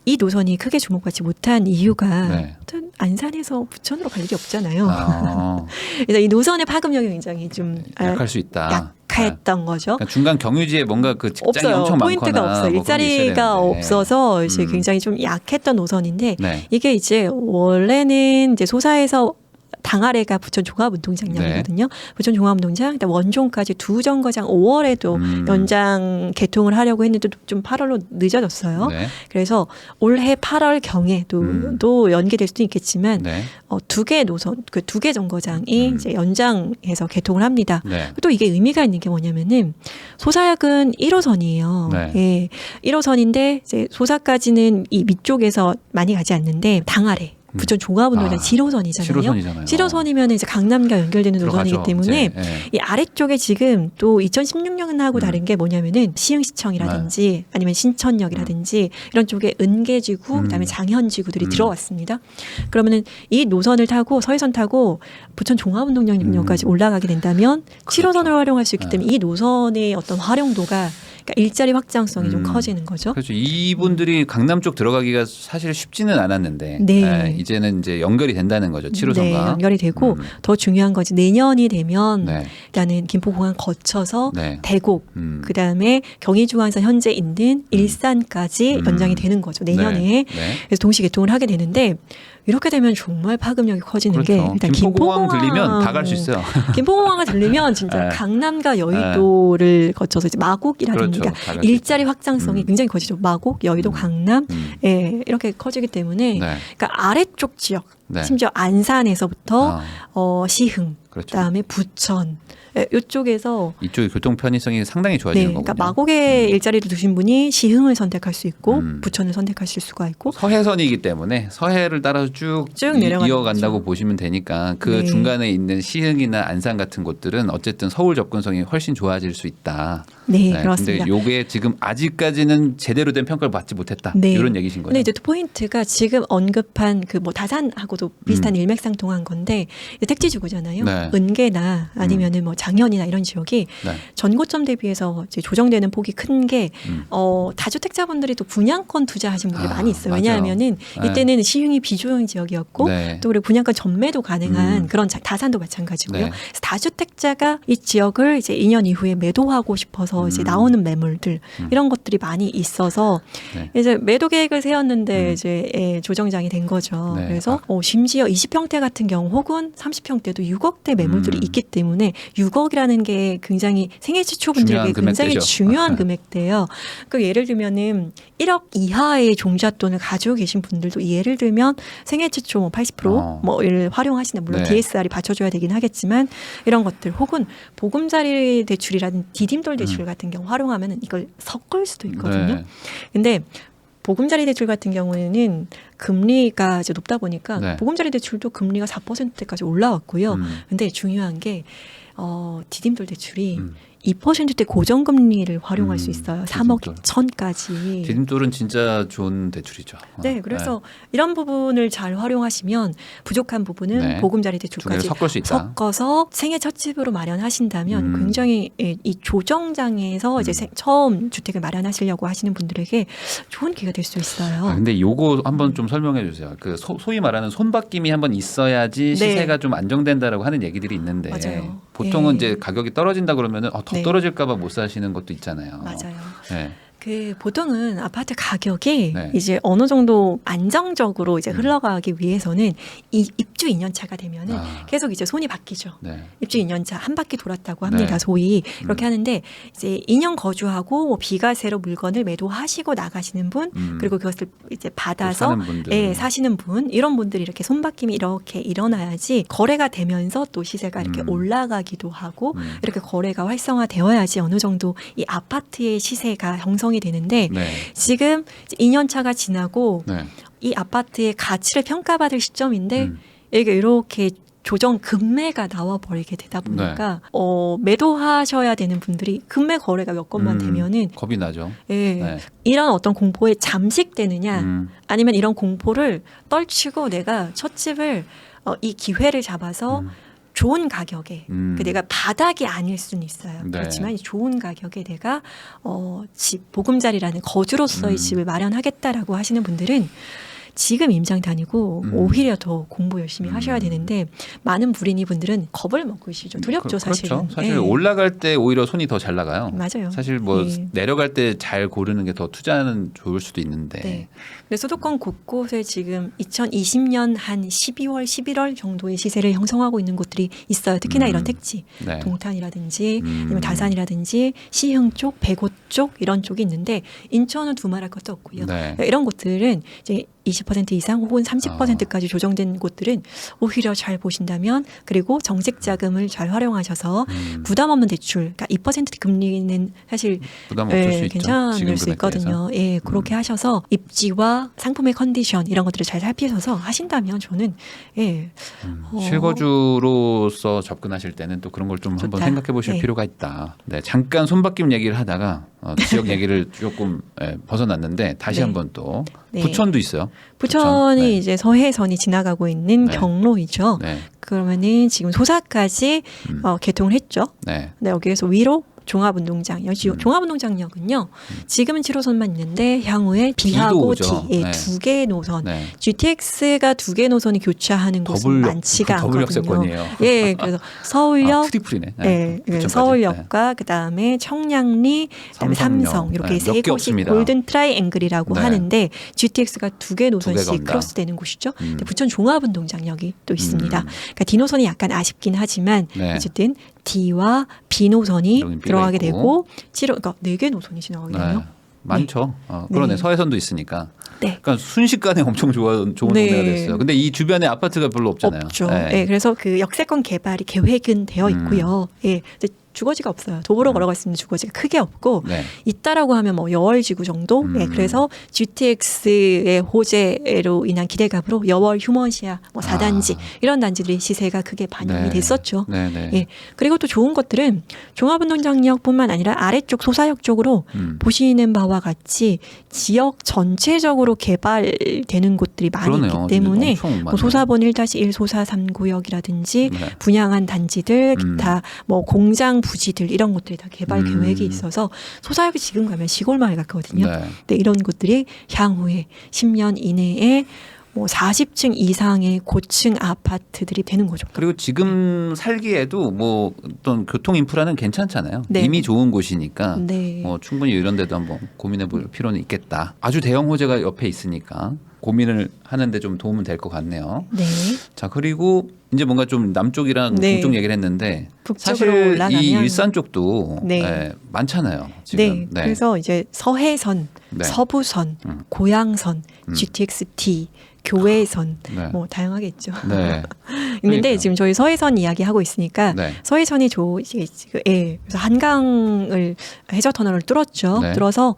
이 노선이 크게 주목받지 못한 이유가 네. 일단 안산에서 부천으로 갈 일이 없잖아요. 아, 그래서 이 노선의 파급력이 굉장히 좀 약할 수 있다. 약했던 거죠. 그러니까 중간 경유지에 뭔가 그 직장이 없어요. 엄청 포인트가 많거나 없어요. 뭐 그런 게 있어야 일자리가 되는데. 없어서 이제 굉장히 좀 약했던 노선인데 네. 이게 이제 원래는 이제 소사에서 당아래가 부천 종합운동장역이거든요. 부천 종합운동장, 그다음 원종까지 두 정거장 5월에도 연장 개통을 하려고 했는데 좀 8월로 늦어졌어요. 네. 그래서 올해 8월 경에도 또 연기될 수도 있겠지만 네. 두 개 노선, 그 두 개 정거장이 이제 연장해서 개통을 합니다. 네. 또 이게 의미가 있는 게 뭐냐면은 소사역은 1호선이에요. 네. 예. 1호선인데 이제 소사까지는 이 밑쪽에서 많이 가지 않는데 당아래 부천 종합운동장 7호선이잖아요. 7호선이잖아요. 7호선이면 이제 강남과 연결되는 들어가죠. 노선이기 때문에 이제, 네. 이 아래쪽에 지금 또 2016년하고 다른 게 뭐냐면은 시흥시청이라든지 아니면 신천역이라든지 이런 쪽에 은계지구 그다음에 장현지구들이 들어왔습니다. 그러면은 이 노선을 타고 서해선 타고 부천 종합운동장역까지 올라가게 된다면 7호선을 활용할 수 있기 때문에 이 노선의 어떤 활용도가 그러니까 일자리 확장성이 좀 커지는 거죠. 그렇죠. 이분들이 강남 쪽 들어가기가 사실 쉽지는 않았는데 네. 이제는 이제 연결이 된다는 거죠. 7호선과. 네, 연결이 되고 더 중요한 것이 내년이 되면 네. 일단은 김포공항 거쳐서 네. 대곡 그다음에 경의중앙선 현재 있는 일산까지 연장이 되는 거죠. 내년에. 네. 네. 그래서 동시 개통을 하게 되는데 이렇게 되면 정말 파급력이 커지는 게 그렇죠. 일단 김포공항 들리면 다 갈 수 있어요. 김포공항을 들리면 진짜 네. 강남과 여의도를 거쳐서 이제 마곡이라든가 그렇죠. 다갈수 일자리 확장성이 굉장히 커지죠. 마곡, 여의도, 강남 예, 이렇게 커지기 때문에 네. 그러니까 아래쪽 지역 네. 심지어 안산에서부터 시흥, 그렇죠. 그다음에 부천 이쪽에서 이쪽의 교통 편의성이 상당히 좋아지는 네, 그러니까 거군요. 마곡에 일자리를 두신 분이 시흥을 선택할 수 있고 음. 부천을 선택하실 수가 있고 서해선이기 때문에 서해를 따라서 쭉 내려가는 이어간다고 거죠. 보시면 되니까 그 네. 중간에 있는 시흥이나 안산 같은 곳들은 어쨌든 서울 접근성이 훨씬 좋아질 수 있다. 네, 그렇습니다. 근데 요게 지금 아직까지는 제대로 된 평가를 받지 못했다. 네. 이런 얘기신 거죠. 근데 이제 또 포인트가 지금 언급한 그 뭐 다산하고도 비슷한 일맥상통한 건데 이제 택지주구잖아요. 네. 은계나 아니면은 뭐 장현이나 이런 지역이 네. 전고점 대비해서 이제 조정되는 폭이 큰 게 다주택자분들이 또 분양권 투자하신 분들이 많이 있어요. 맞아요. 왜냐하면은 네. 이때는 시흥이 비조용 지역이었고 네. 또 그리고 분양권 전매도 가능한 그런 다산도 마찬가지고요. 네. 그래서 다주택자가 이 지역을 이제 2년 이후에 매도하고 싶어서 이제 나오는 매물들 이런 것들이 많이 있어서 네. 이제 매도 계획을 세웠는데 이제 조정장이 된 거죠. 네. 그래서 심지어 20평대 같은 경우 혹은 30평대도 6억대 매물들이 있기 때문에 6억이라는 게 굉장히 생애 지초분들에게 중요한 굉장히 금액대죠. 중요한 금액대예요. 그 예를 들면은 1억 이하의 종잣돈을 가지고 계신 분들도 예를 들면 생애 지초 뭐 80% 뭐를 활용하시는 물론 네. DSR이 받쳐줘야 되긴 하겠지만 이런 것들 혹은 보금자리 대출이라든 디딤돌 대출 같은 경우 활용하면은 이걸 섞을 수도 있거든요. 네. 근데 보금자리 대출 같은 경우에는 금리가 이제 높다 보니까 네. 보금자리 대출도 금리가 4%대까지 올라왔고요. 근데 중요한 게 디딤돌 대출이 2%대 고정금리를 활용할 수 있어요. 3억 디딤돌. 2천까지. 디딤돌은 진짜 좋은 대출이죠. 네, 그래서 이런 부분을 잘 활용하시면 부족한 부분은 네. 보금자리 두 대출까지 개를 섞을 수 있다. 섞어서 생애 첫 집으로 마련하신다면 굉장히 이 조정장에서 이제 처음 주택을 마련하시려고 하시는 분들에게 좋은 기회가 될 수 있어요. 근데 요거 한번 좀 설명해 주세요. 그 소위 말하는 손바뀜이 한번 있어야지 시세가 좀 안정된다라고 하는 얘기들이 있는데 맞아요. 보통은 예. 이제 가격이 떨어진다 그러면은 더 네. 떨어질까봐 못 사시는 것도 있잖아요. 맞아요. 네. 그 보통은 아파트 가격이 네. 이제 어느 정도 안정적으로 이제 흘러가기 위해서는 이 입주 2년 차가 되면은 계속 이제 손이 바뀌죠. 네. 입주 2년 차 한 바퀴 돌았다고 합니다. 네. 소위 그렇게 하는데 이제 2년 거주하고 뭐 비과세로 물건을 매도하시고 나가시는 분 그리고 그것을 이제 받아서 사는 분들. 예, 사시는 분 이런 분들이 이렇게 손바뀜이 이렇게 일어나야지 거래가 되면서 또 시세가 이렇게 올라가기도 하고 이렇게 거래가 활성화되어야지 어느 정도 이 아파트의 시세가 형성이 되는데 네. 지금 2년 차가 지나고 네. 이 아파트의 가치를 평가받을 시점인데 이게 이렇게 조정 금매가 나와 버리게 되다 보니까 매도하셔야 되는 분들이 금매 거래가 몇 건만 되면은 겁이 나죠. 예, 네. 이런 어떤 공포에 잠식되느냐 아니면 이런 공포를 떨치고 내가 첫 집을 이 기회를 잡아서 좋은 가격에 그 내가 바닥이 아닐 수는 있어요. 네. 그렇지만 이 좋은 가격에 내가 집 보금자리라는 거주로서의 집을 마련하겠다라고 하시는 분들은 지금 임장 다니고 오히려 더 공부 열심히 하셔야 되는데 많은 불인이 분들은 겁을 먹으시죠. 두렵죠, 사실은. 그렇죠. 사실 예. 올라갈 때 오히려 손이 더 잘 나가요. 맞아요. 사실 뭐 예. 내려갈 때 잘 고르는 게 더 투자는 좋을 수도 있는데. 네. 근데 수도권 곳곳에 지금 2020년 한 12월, 11월 정도의 시세를 형성하고 있는 곳들이 있어요. 특히나 이런 택지, 네. 동탄이라든지 아니면 다산이라든지 시흥 쪽, 배고 쪽 이런 쪽이 있는데 인천은 두말할 것도 없고요. 네. 이런 곳들은 이제 20% 이상 혹은 30%까지 조정된 곳들은 오히려 잘 보신다면 그리고 정책 자금을 잘 활용하셔서 부담 없는 대출, 그러니까 2% 금리는 사실 부담 없을 수 있죠. 괜찮을 지금 수 금액대에서. 있거든요. 예, 그렇게 하셔서 입지와 상품의 컨디션 이런 것들을 잘 살피셔서 하신다면 저는 실거주로서 접근하실 때는 또 그런 걸 좀 한번 좋다. 생각해 보실 네. 필요가 있다. 네, 잠깐 손바뀜 얘기를 하다가 지역 얘기를 조금 벗어났는데 다시 네. 한번 또 네. 부천도 있어요. 부천이 네. 이제 서해선이 지나가고 있는 네. 경로이죠. 네, 그러면은 지금 소사까지 개통을 했죠. 네, 네, 여기에서 위로 종합운동장, 여기 종합운동장역은요. 지금은 7호선만 있는데 향후에 B하고 D 오죠. 네. 두 개의 노선, 네. GTX가 두 개의 노선이 교차하는 곳은 많지가 더블 않거든요. 역세권이에요. 예, 그래서 서울역, 트리플이네. 네, 부천까지. 서울역과 그 다음에 청량리, 그다음에 삼성역. 삼성 이렇게 네, 세 몇개 곳이 없습니다. 골든 트라이앵글이라고 네. 하는데 GTX가 두 개 노선씩 개가 온다. 크로스되는 곳이죠. 근데 부천 종합운동장역이 또 있습니다. 그러니까 D 노선이 약간 아쉽긴 하지만 네. 어쨌든 D와 B 노선이 여긴 B가 들어가게 있고. 되고 그러니까 4개 노선이 지나가게 네. 되네요. 많죠. 그러네. 네. 서해선도 있으니까. 네. 그러니까 순식간에 엄청 좋은 네. 동네가 됐어요. 근데 이 주변에 아파트가 별로 없잖아요. 없죠. 네. 네, 그래서 그 역세권 개발이 계획은 되어 있고요. 예, 이제 주거지가 없어요. 도보로 걸어갈 수 있는 주거지가 크게 없고 네. 있다라고 하면 뭐 여월지구 정도. 예, 그래서 GTX의 호재로 인한 기대감으로 여월 휴먼시아 뭐 4단지 이런 단지들이 시세가 크게 반영이 네. 됐었죠. 네, 네. 예, 그리고 또 좋은 것들은 종합운동장역뿐만 아니라 아래쪽 소사역 쪽으로 보시는 바와 같이 지역 전체적으로 개발되는 곳들이 많이 그러네요. 있기 때문에 엄청 많네요. 뭐 소사본 1-1 소사 3구역이라든지 네. 분양한 단지들, 기타 뭐 공장 부지들 이런 것들이 다 개발 계획이 있어서 소사역이 지금 가면 시골 마을 같거든요. 네. 근데 이런 곳들이 향후에 10년 이내에 뭐 40층 이상의 고층 아파트들이 되는 거죠. 그리고 지금 살기에도 뭐 어떤 교통 인프라는 괜찮잖아요. 네. 이미 좋은 곳이니까 네. 충분히 이런 데도 한번 고민해 볼 필요는 있겠다. 아주 대형 호재가 옆에 있으니까 고민을 하는데 좀 도움은 될 것 같네요. 네. 자, 그리고 이제 뭔가 좀 남쪽이랑 네. 북쪽 얘기를 했는데 북쪽으로 사실 올라가면 이 일산 쪽도 네. 많잖아요. 지금. 네. 그래서 이제 서해선, 네. 서부선, 고양선, GTX-T, 교외선 네. 뭐 다양하게 있죠. 네. 있는데 그러니까요. 지금 저희 서해선 이야기 하고 있으니까 네. 서해선이 그래서 한강을 해저 터널을 뚫었죠. 네. 뚫어서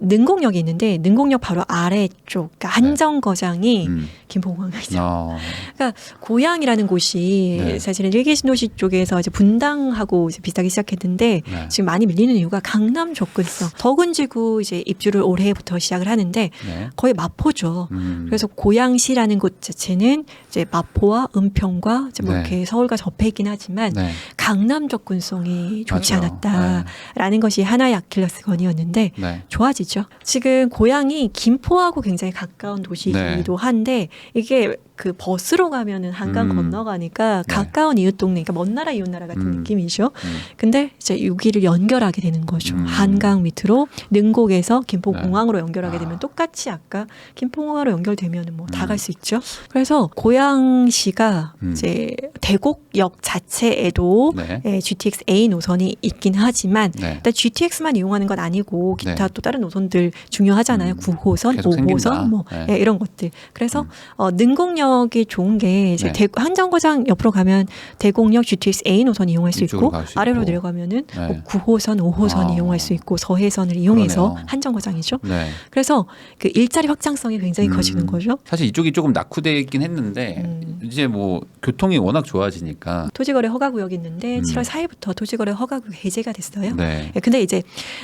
능곡역이 있는데 능곡역 바로 아래쪽 그러니까 한정거장이 김포공항에 있죠. 그러니까 고양이라는 곳이 네. 사실은 일기 신도시 쪽에서 이제 분당하고 이제 비슷하게 시작했는데 네. 지금 많이 밀리는 이유가 강남 접근성. 덕은지구 이제 입주를 올해부터 시작을 하는데 네. 거의 마포죠. 그래서 고양시라는 곳 자체는 이제 마포와 은평과 이제 뭐 네. 이렇게 서울과 접해 있긴 하지만 네. 강남 접근성이 좋지 맞아요. 않았다라는 것이 하나의 아킬레스건이었는데 네. 좋아지죠. 지금 고양이 김포하고 굉장히 가까운 도시이기도 네. 한데 이게 그 버스로 가면은 한강 건너가니까 네. 가까운 이웃 동네, 그러니까 먼 나라 이웃 나라 같은 느낌이죠. 근데 이제 여기를 연결하게 되는 거죠. 한강 밑으로 능곡에서 김포공항으로 연결하게 되면 똑같이 아까 김포공항으로 연결되면은 뭐 다 갈 수 있죠. 그래서 고양시가 이제 대곡역 자체에도 네. GTX A 노선이 있긴 하지만 네. 일단 GTX만 이용하는 건 아니고 기타 네. 또 다른 노선들 중요하잖아요. 9호선, 계속 생긴다. 5호선 뭐 네. 예, 이런 것들. 그래서 능곡역이 좋은 게 이제 네. 한정거장 옆으로 가면 대곡역 GTX A 노선 이용할 수 이쪽으로 있고 갈수 아래로 있고. 내려가면은 네. 뭐 9호선, 5호선 이용할 수 있고 서해선을 이용해서 그러네요. 한정거장이죠. 네. 그래서 그 일자리 확장성이 굉장히 커지는 거죠. 사실 이쪽이 조금 낙후돼 있긴 했는데 이제 뭐 교통이 워낙 좋아지니까 토지거래 허가구역이 있는데 7월 4일부터 토지거래 허가구역 해제가 됐어요. 네. 예, 근데 이제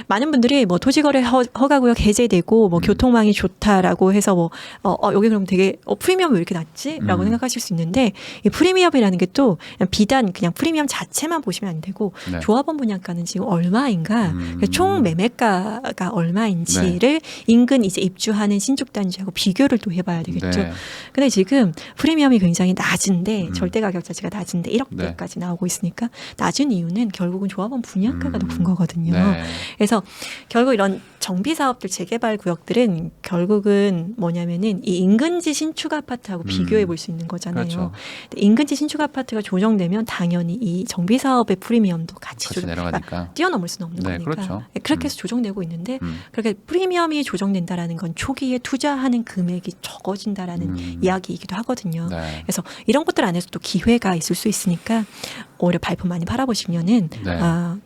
많은 분들이 뭐 토지거래 허가구역 해제되고 뭐 교통망이 좋다라고 해서 뭐 여기 그럼 되게 프리미엄이 왜 이렇게 낮지?라고 생각하실 수 있는데 이 프리미엄이라는 게 또 비단 그냥 프리미엄 자체만 보시면 안 되고 네. 조합원 분양가는 지금 얼마인가, 총 매매가가 얼마인지를 인근 이제 입주하는 신축 단지하고 비교를 또 해봐야 되겠죠. 네. 근데 지금 프리미엄이 굉장히 낮은데 절대 가격 자체가 낮은데 1억대까지 나오고 있으니까 낮은 이유는 결국은 조합원 분양가가 높은 거거든요. 네. 그래서 결국 이런 정비 사업들 재개발 구역들은 결국은 뭐냐면은 이 인근지 신축 아파트하고 비교해 볼 수 있는 거잖아요. 그렇죠. 근데 인근지 신축 아파트가 조정되면 당연히 이 정비 사업의 프리미엄도 같이 같이 내려가니까. 뛰어넘을 수는 없는 네, 거니까. 그렇죠. 그렇게 해서 조정되고 있는데 그렇게 프리미엄이 조정된다라는 건 초기에 투자하는 금액이 적어진다라는 이야기이기도 하거든요. 네. 그래서 이런 것들 안에서 또 기회가 있을 수 있으니까 오히려 발품 많이 팔아보시면은 네.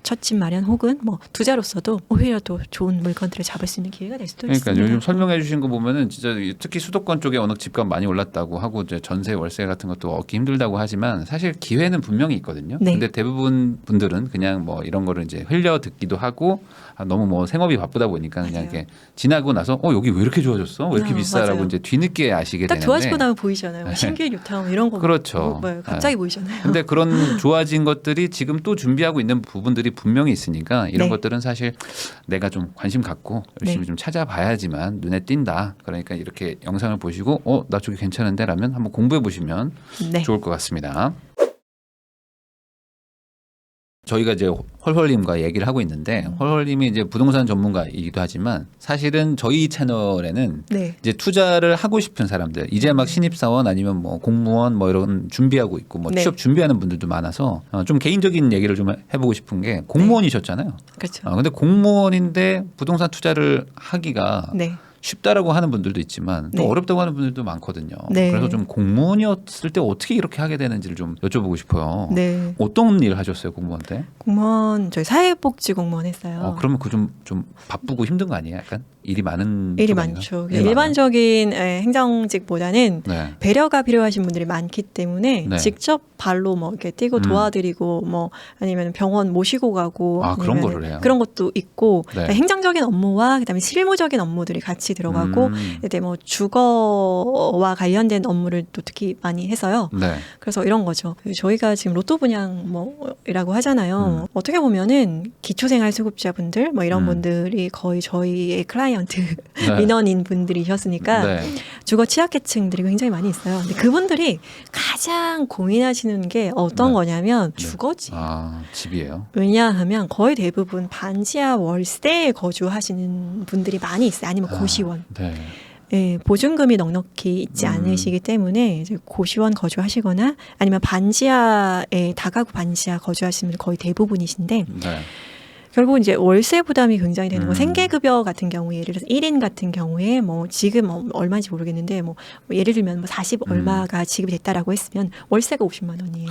첫 집 마련 혹은 뭐 투자로서도 오히려 또 좋은 물건들을 잡을 수 있는 기회가 될 수도 그러니까 있습니다. 요즘 설명해 주신 거 보면은 진짜 특히 수도권 쪽에 워낙 집값 많이 올랐다고 하고 이제 전세 월세 같은 것도 얻기 힘들다고 하지만 사실 기회는 분명히 있거든요. 네. 근데 대부분 분들은 그냥 뭐 이런 거를 이제 흘려 듣기도 하고 너무 뭐 생업이 바쁘다 보니까 그냥 맞아요. 이렇게 지나고 나서 여기 왜 이렇게 좋아졌어? 왜 이렇게 비싸라고 맞아요. 이제 뒤늦게 아시게 딱 되는데 좋아지고 나면 보이잖아요. 뭐 신규 뉴타운 이런 거 그렇죠. 뭐 갑자기 보이잖아요. 근데 그런 좋아진 것들이 지금 또 준비하고 있는 부분들이 분명히 있으니까 이런 네. 것들은 사실 내가 좀 관심 갖고 열심히 네. 좀 찾아봐야지만 눈에 띈다. 그러니까 이렇게 영상을 보시고 나 저기 괜찮은데 라면 한번 공부해 보시면 네. 좋을 것 같습니다. 저희가 이제 헐헐님과 얘기를 하고 있는데 헐헐님이 이제 부동산 전문가이기도 하지만 사실은 저희 채널에는 네. 이제 투자를 하고 싶은 사람들 이제 막 신입사원 아니면 뭐 공무원 뭐 이런 준비하고 있고 뭐 네. 취업 준비하는 분들도 많아서 좀 개인적인 얘기를 좀 해보고 싶은 게 공무원이셨잖아요. 그렇죠. 근데 공무원인데 부동산 투자를 하기가 네. 쉽다라고 하는 분들도 있지만 또 네. 어렵다고 하는 분들도 많거든요. 네. 그래서 좀 공무원이었을 때 어떻게 이렇게 하게 되는지를 좀 여쭤보고 싶어요. 네. 어떤 일 하셨어요, 공무원 때? 공무원 저희 사회복지 공무원 했어요. 그러면 그 좀 바쁘고 힘든 거 아니에요? 약간 일이 많은 일이 쪽 아닌가요? 많죠. 일이 일반적인 행정직보다는 많아요? 네. 배려가 필요하신 분들이 많기 때문에 네. 직접 발로 뭐 이렇게 뛰고 도와드리고 뭐 아니면 병원 모시고 가고 그런 아니면은 거를 해요. 그런 것도 있고 네. 행정적인 업무와 그다음에 실무적인 업무들이 같이 들어가고 이제 뭐 주거와 관련된 업무를 또 특히 많이 해서요. 네. 그래서 이런 거죠. 저희가 지금 로또 분양 뭐이라고 하잖아요. 어떻게 보면은 기초생활수급자분들 뭐 이런 분들이 거의 저희의 클라이언트 네. 민원인 분들이셨으니까 네. 주거 취약계층들이 굉장히 많이 있어요. 근데 그분들이 가장 고민하시는 게 어떤 네. 거냐면 네. 주거지. 집이에요. 왜냐하면 거의 대부분 반지하 월세에 거주하시는 분들이 많이 있어요. 아니면 고시원. 네. 예, 보증금이 넉넉히 있지 않으시기 때문에 이제 고시원 거주하시거나 아니면 반지하에 다가구 반지하 거주하시는 분이 거의 대부분이신데 네. 결국 이제 월세 부담이 굉장히 되는 거. 생계급여 같은 경우에 예를 들어서 1인 같은 경우에 뭐 지금 얼마인지 모르겠는데 뭐 예를 들면 뭐 40 얼마가 지급이 됐다라고 했으면 월세가 50만 원이에요.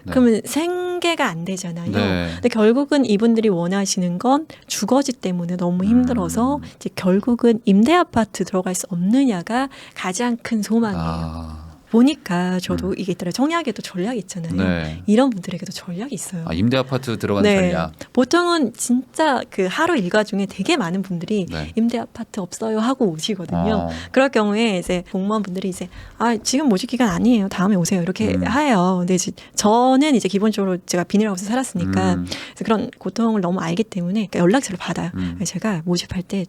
네. 그러면 생계가 안 되잖아요. 네. 근데 결국은 이분들이 원하시는 건 주거지 때문에 너무 힘들어서 이제 결국은 임대 아파트 들어갈 수 없느냐가 가장 큰 소망이에요. 보니까 저도 이게 있더라고요. 청약에도 전략이 있잖아요. 네. 이런 분들에게도 전략이 있어요. 임대 아파트 들어가는 전략. 보통은 진짜 그 하루 일과 중에 되게 많은 분들이 네. 임대 아파트 없어요 하고 오시거든요. 그럴 경우에 이제 공무원분들이 이제 지금 모집 기간 아니에요. 다음에 오세요. 이렇게 해요. 근데 이제 저는 이제 기본적으로 제가 비닐하우스 살았으니까 그래서 그런 고통을 너무 알기 때문에 그러니까 연락처를 받아요. 제가 모집할 때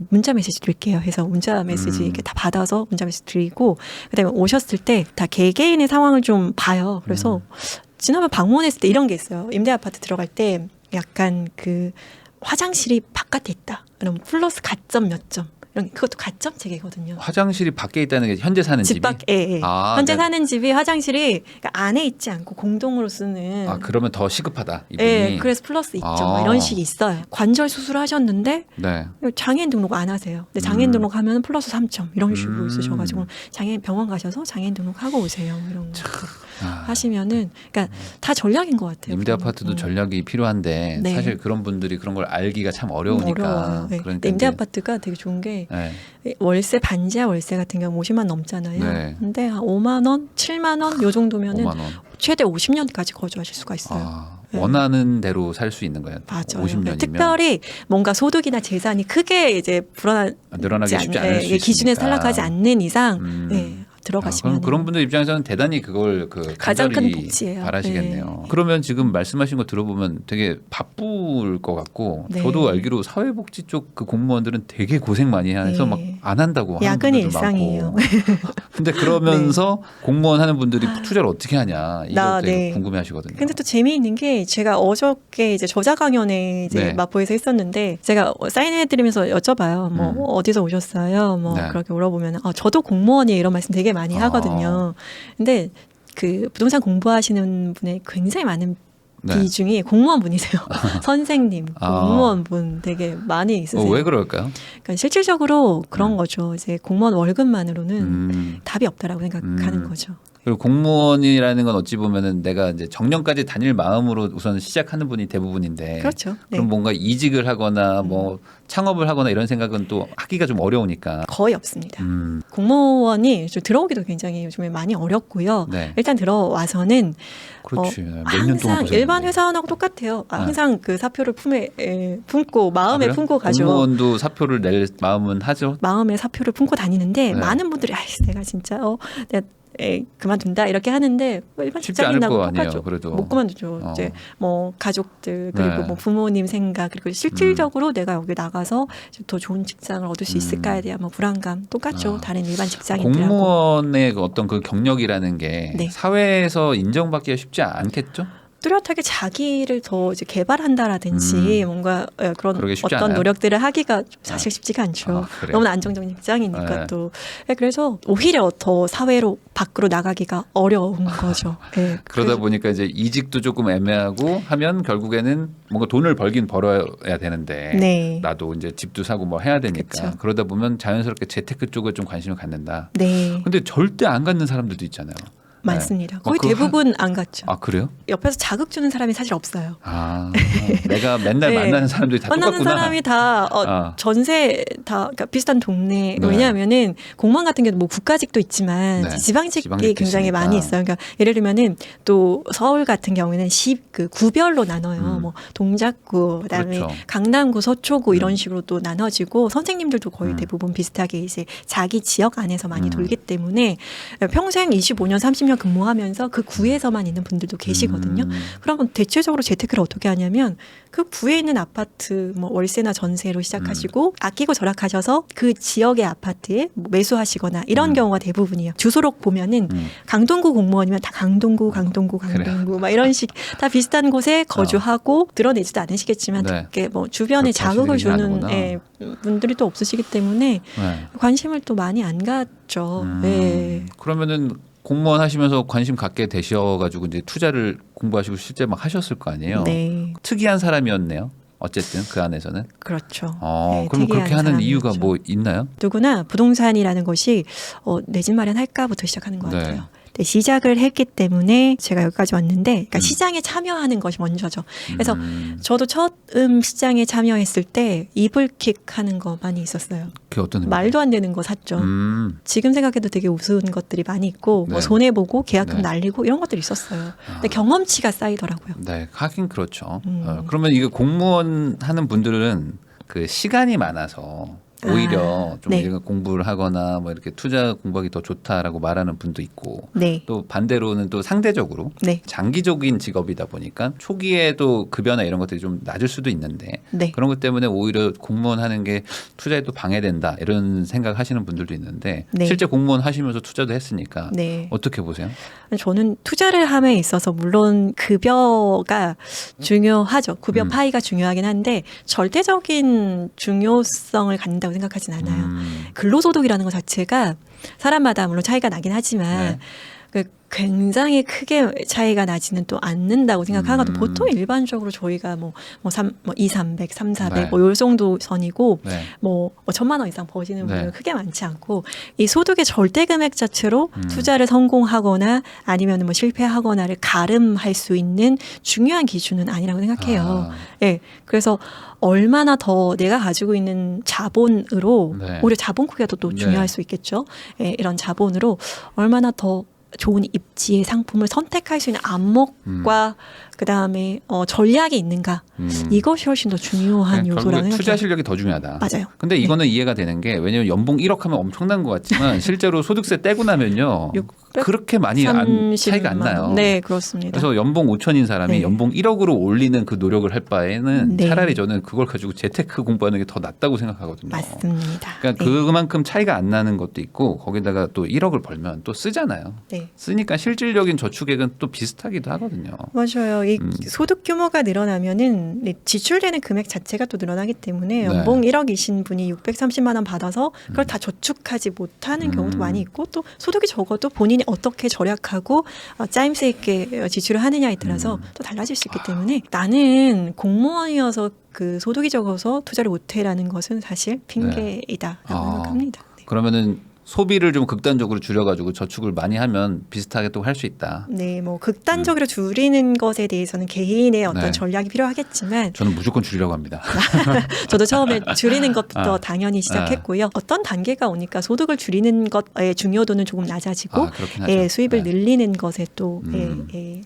문자 메시지 드릴게요. 해서 문자 메시지 이렇게 다 받아서 문자 메시지 드리고 그다음에 오셨을 때 다 개개인의 상황을 좀 봐요. 그래서 지난번 방문했을 때 이런 게 있어요. 임대 아파트 들어갈 때 약간 그 화장실이 바깥에 있다. 그럼 플러스 가점 몇 점. 이런 그것도 가점 체계거든요. 화장실이 밖에 있다는 게 현재 사는 집 집이? 밖에 현재 사는 집이 화장실이 그러니까 안에 있지 않고 공동으로 쓰는. 그러면 더 시급하다 이분이. 네, 그래서 플러스 있죠. 뭐 이런 식이 있어요. 관절 수술을 하셨는데 네. 장애인 등록 안 하세요. 근데 장애인 등록하면 플러스 3점 이런 식으로 쓰셔가지고 장애인 병원 가셔서 장애인 등록하고 오세요. 이런 거 하시면은 그러니까 다 전략인 것 같아요. 임대 아파트도 전략이 필요한데 네. 사실 그런 분들이 그런 걸 알기가 참 어려우니까. 어려워요. 네. 그러니까 임대 아파트가 되게 좋은 게 네. 월세 반지하 월세 같은 경우 50만 넘잖아요. 네. 근데 한 5만 원, 7만 원 요 정도면은 5만 원. 최대 50년까지 거주하실 수가 있어요. 네. 원하는 대로 살 수 있는 거예요. 맞아요. 50년이면. 특별히 뭔가 소득이나 재산이 크게 이제 늘어나기 쉽지 않을 수 기준에 있으니까. 탈락하지 않는 이상 들어가시면 그럼 그런 분들 입장에서는 대단히 그걸 가장 큰 간절히 복지예요. 바라시겠네요. 네. 그러면 지금 말씀하신 거 들어보면 되게 바쁠 것 같고 네. 저도 알기로 사회복지 쪽 그 공무원들은 되게 고생 많이 해서 네. 막 안 한다고 하는 야근이 분들도 일상이에요. 많고. 근데 그러면서 공무원 하는 분들이 투자를 어떻게 하냐 이거 되게 궁금해하시거든요. 근데 또 재미있는 게 제가 어저께 이제 저자 강연에 이제 마포에서 했었는데 제가 사인해드리면서 여쭤봐요. 뭐 어디서 오셨어요? 뭐 그렇게 물어보면 저도 공무원이에요 이런 말씀 되게 많이 하거든요. 근데 그 부동산 공부하시는 분의 굉장히 많은 비중이 공무원분이세요. 선생님, 공무원분 되게 많이 있으세요. 왜 그럴까요? 그러니까 실질적으로 그런 거죠. 이제 공무원 월급만으로는 답이 없다라고 생각하는 거죠. 그리고 공무원이라는 건 어찌 보면은 내가 이제 정년까지 다닐 마음으로 우선 시작하는 분이 대부분인데. 그렇죠. 네. 그럼 뭔가 이직을 하거나 뭐 창업을 하거나 이런 생각은 또 하기가 좀 어려우니까. 거의 없습니다. 공무원이 좀 들어오기도 굉장히 요즘에 많이 어렵고요. 네. 일단 들어와서는 그렇지. 몇 년 동안 항상 고생했는데. 일반 회사원하고 똑같아요. 항상 그 사표를 품에 품고 마음에 품고 가죠. 공무원도 사표를 낼 마음은 하죠. 마음에 사표를 품고 다니는데 많은 분들이 내가 진짜 내가 그만둔다 이렇게 하는데 일반 직장인하고 똑같죠. 그래도 못 그만두죠. 이제 뭐 가족들 그리고 뭐 부모님 생각 그리고 실질적으로 내가 여기 나가서 더 좋은 직장을 얻을 수 있을까에 대한 뭐 불안감 똑같죠. 다른 일반 직장인들하고. 공무원의 어떤 그 경력이라는 게 사회에서 인정받기가 쉽지 않겠죠? 뚜렷하게 자기를 더 이제 개발한다라든지 뭔가 그런 그러게 쉽지 어떤 않아요. 노력들을 하기가 사실 쉽지가 않죠. 그래요? 너무나 안정적인 직장이니까 네. 또. 그래서 오히려 더 사회로 밖으로 나가기가 어려운 거죠. 네. 그러다 보니까 이제 이직도 조금 애매하고 하면 결국에는 뭔가 돈을 벌긴 벌어야 되는데 네. 나도 이제 집도 사고 뭐 해야 되니까 그쵸. 그러다 보면 자연스럽게 재테크 쪽에 좀 관심을 갖는다. 네. 근데 절대 안 갖는 사람들도 있잖아요. 많습니다. 네. 거의 그거 대부분 안 갔죠. 아 그래요? 옆에서 자극 주는 사람이 사실 없어요. 아 내가 맨날 네. 만나는 사람들이 다 만나는 똑같구나. 사람이 다 전세 다 그러니까 비슷한 동네. 네. 왜냐하면은 공무원 같은 경우도 뭐 국가직도 있지만 네. 지방직이 지방직도 굉장히 있으니까. 많이 있어요. 그러니까 예를 들면은 또 서울 같은 경우에는 그 구별로 나눠요. 뭐 동작구, 그다음에 그렇죠. 강남구, 서초구 이런 식으로 또 나눠지고 선생님들도 거의 음. 대부분 비슷하게 이제 자기 지역 안에서 많이 돌기 때문에 평생 25년, 30년 근무하면서 그 구에서만 있는 분들도 계시거든요. 그러면 대체적으로 재테크를 어떻게 하냐면 그 구에 있는 아파트 뭐 월세나 전세로 시작하시고 아끼고 절약하셔서 그 지역의 아파트에 뭐 매수하시거나 이런 경우가 대부분이에요. 주소록 보면은 강동구 공무원이면 다 강동구 막 이런 식 다 비슷한 곳에 거주하고 드러내지도 않으시겠지만 네. 그게 뭐 주변에 그렇게 자극을 하시는 게 주는 아니구나. 분들이 또 없으시기 때문에 네. 관심을 또 많이 안 갖죠. 네. 그러면은 공무원 하시면서 관심 갖게 되셔가지고 이제 투자를 공부하시고 실제 막 하셨을 거 아니에요. 네. 특이한 사람이었네요. 어쨌든 그 안에서는. 그렇죠. 네, 그럼 그렇게 특이한 하는 이유가 사람이었죠. 뭐 있나요? 누구나 부동산이라는 것이 내 집 마련할까부터 시작하는 것 네. 같아요. 네, 시작을 했기 때문에 제가 여기까지 왔는데 그러니까 시장에 참여하는 것이 먼저죠. 그래서 저도 처음 시장에 참여했을 때 이불킥하는 거 많이 있었어요. 그게 어떤 의미예요? 말도 안 되는 거 샀죠. 지금 생각해도 되게 우스운 것들이 많이 있고 뭐 네. 손해보고 계약금 네. 날리고 이런 것들이 있었어요. 근데 경험치가 쌓이더라고요. 네, 하긴 그렇죠. 그러면 이게 공무원 하는 분들은 그 시간이 많아서 오히려 좀 네. 이런 공부를 하거나 뭐 이렇게 투자 공부하기 더 좋다라고 말하는 분도 있고 네. 또 반대로는 또 상대적으로 네. 장기적인 직업이다 보니까 초기에도 급여나 이런 것들이 좀 낮을 수도 있는데 네. 그런 것 때문에 오히려 공무원 하는 게 투자에 또 방해된다 이런 생각 하시는 분들도 있는데 네. 실제 공무원 하시면서 투자도 했으니까 네. 어떻게 보세요? 저는 투자를 함에 있어서 물론 급여가 중요하죠. 급여 파이가 중요하긴 한데 절대적인 중요성을 갖는다고 생각하진 않아요. 근로소득이라는 것 자체가 사람마다 물론 차이가 나긴 하지만 그 굉장히 크게 차이가 나지는 또 않는다고 생각하거든요. 보통 일반적으로 저희가 뭐 2, 300, 3, 400 네. 뭐 요 정도 선이고 네. 뭐 1,000만 원 이상 버시는 분들은 네. 크게 많지 않고 이 소득의 절대 금액 자체로 투자를 성공하거나 아니면 뭐 실패하거나를 가름할 수 있는 중요한 기준은 아니라고 생각해요. 예. 그래서 얼마나 더 내가 가지고 있는 자본으로 네. 오히려 자본 크기가 또 네. 중요할 수 있겠죠. 예, 이런 자본으로 얼마나 더 좋은 입지의 상품을 선택할 수 있는 안목과 그다음에 전략이 있는가 이것이 훨씬 더 중요한 요소라고 결국에 생각해요. 투자 실력이 더 중요하다. 맞아요. 근데 이거는 이해가 되는 게 왜냐면 연봉 1억 하면 엄청난 것 같지만 실제로 소득세 떼고 나면요 600? 그렇게 많이 차이가 안 나요. 네, 그렇습니다. 그래서 연봉 5천인 사람이 네. 연봉 1억으로 올리는 그 노력을 할 바에는 네. 차라리 저는 그걸 가지고 재테크 공부하는 게 더 낫다고 생각하거든요. 맞습니다. 그러니까 네. 그만큼 차이가 안 나는 것도 있고 거기다가 또 1억을 벌면 또 쓰잖아요. 네. 쓰니까 실질적인 저축액은 또 비슷하기도 하거든요. 맞아요. 이 소득 규모가 늘어나면은 지출되는 금액 자체가 또 늘어나기 때문에 연봉 1억이신 분이 630만 원 받아서 그걸 다 저축하지 못하는 경우도 많이 있고 또 소득이 적어도 본인이 어떻게 절약하고 짜임새 있게 지출을 하느냐에 따라서 또 달라질 수 있기 때문에 나는 공무원이어서 그 소득이 적어서 투자를 못해라는 것은 사실 핑계이다라고 생각합니다. 네. 그러면은 소비를 좀 극단적으로 줄여가지고 저축을 많이 하면 비슷하게 또 할 수 있다. 네, 뭐 극단적으로 줄이는 것에 대해서는 개인의 어떤 네. 전략이 필요하겠지만 저는 무조건 줄이려고 합니다. 저도 처음에 줄이는 것부터 당연히 시작했고요. 어떤 단계가 오니까 소득을 줄이는 것의 중요도는 조금 낮아지고 그렇긴 하죠. 예, 수입을 네. 늘리는 것에 또 그러니까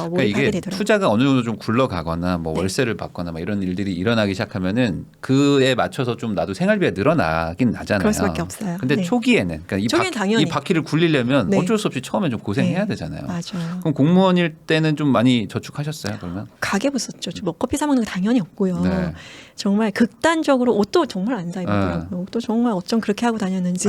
몰입하게 이게 되더라고요. 투자가 어느 정도 좀 굴러가거나 뭐 네. 월세를 받거나 막 이런 일들이 일어나기 시작하면은 그에 맞춰서 좀 나도 생활비가 늘어나긴 나잖아요. 그럴 수밖에 없어요. 근데 네. 초기에는 그러니까 초기엔 당연히. 이 바퀴를 굴리려면 네. 어쩔 수 없이 처음에 좀 고생해야 네. 되잖아요. 맞아요. 그럼 공무원일 때는 좀 많이 저축하셨어요, 그러면? 가계부 썼죠. 먹커피 사 먹는 거 당연히 없고요. 네. 정말 극단적으로 옷도 정말 안 사 입더라고요. 옷도 정말 어쩜 그렇게 하고 다녔는지.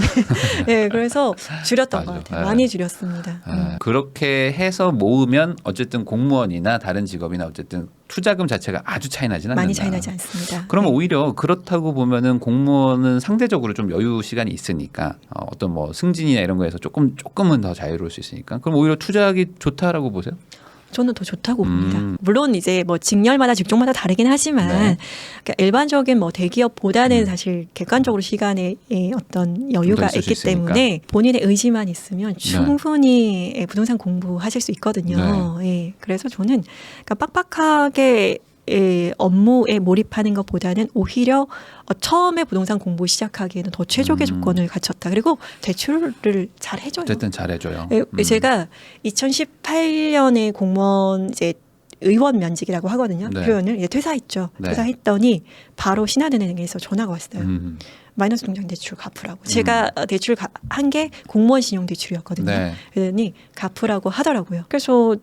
네, 그래서 줄였던 맞아. 것 같아요. 네. 많이 줄였습니다. 그렇게 해서 모으면 어쨌든 어쨌든 공무원이나 다른 직업이나 어쨌든 투자금 자체가 아주 차이 나진 않는다. 많이 차이 나지 않습니다. 그러면 네. 오히려 그렇다고 보면은 공무원은 상대적으로 좀 여유 시간이 있으니까 어떤 뭐 승진이나 이런 거에서 조금은 더 자유로울 수 있으니까 그럼 오히려 투자하기 좋다라고 보세요? 저는 더 좋다고 봅니다. 물론 이제 뭐 직렬마다 직종마다 다르긴 하지만 네. 그러니까 일반적인 뭐 대기업보다는 사실 객관적으로 시간에 어떤 여유가 있을 수 있기 있으니까. 때문에 본인의 의지만 있으면 충분히 부동산 공부하실 수 있거든요. 예. 그래서 저는 그러니까 빡빡하게 업무에 몰입하는 것보다는 오히려 처음에 부동산 공부 시작하기에는 더 최적의 조건을 갖췄다. 그리고 대출을 잘 해줘요. 어쨌든 잘해줘요. 제가 2018년에 공무원 이제 의원 면직이라고 하거든요. 네. 표현을 이제 퇴사했죠. 네. 퇴사했더니 바로 신한은행에서 전화가 왔어요. 마이너스 통장 대출 갚으라고. 제가 대출 한 게 공무원 신용 대출이었거든요. 네. 그러더니 갚으라고 하더라고요. 그래서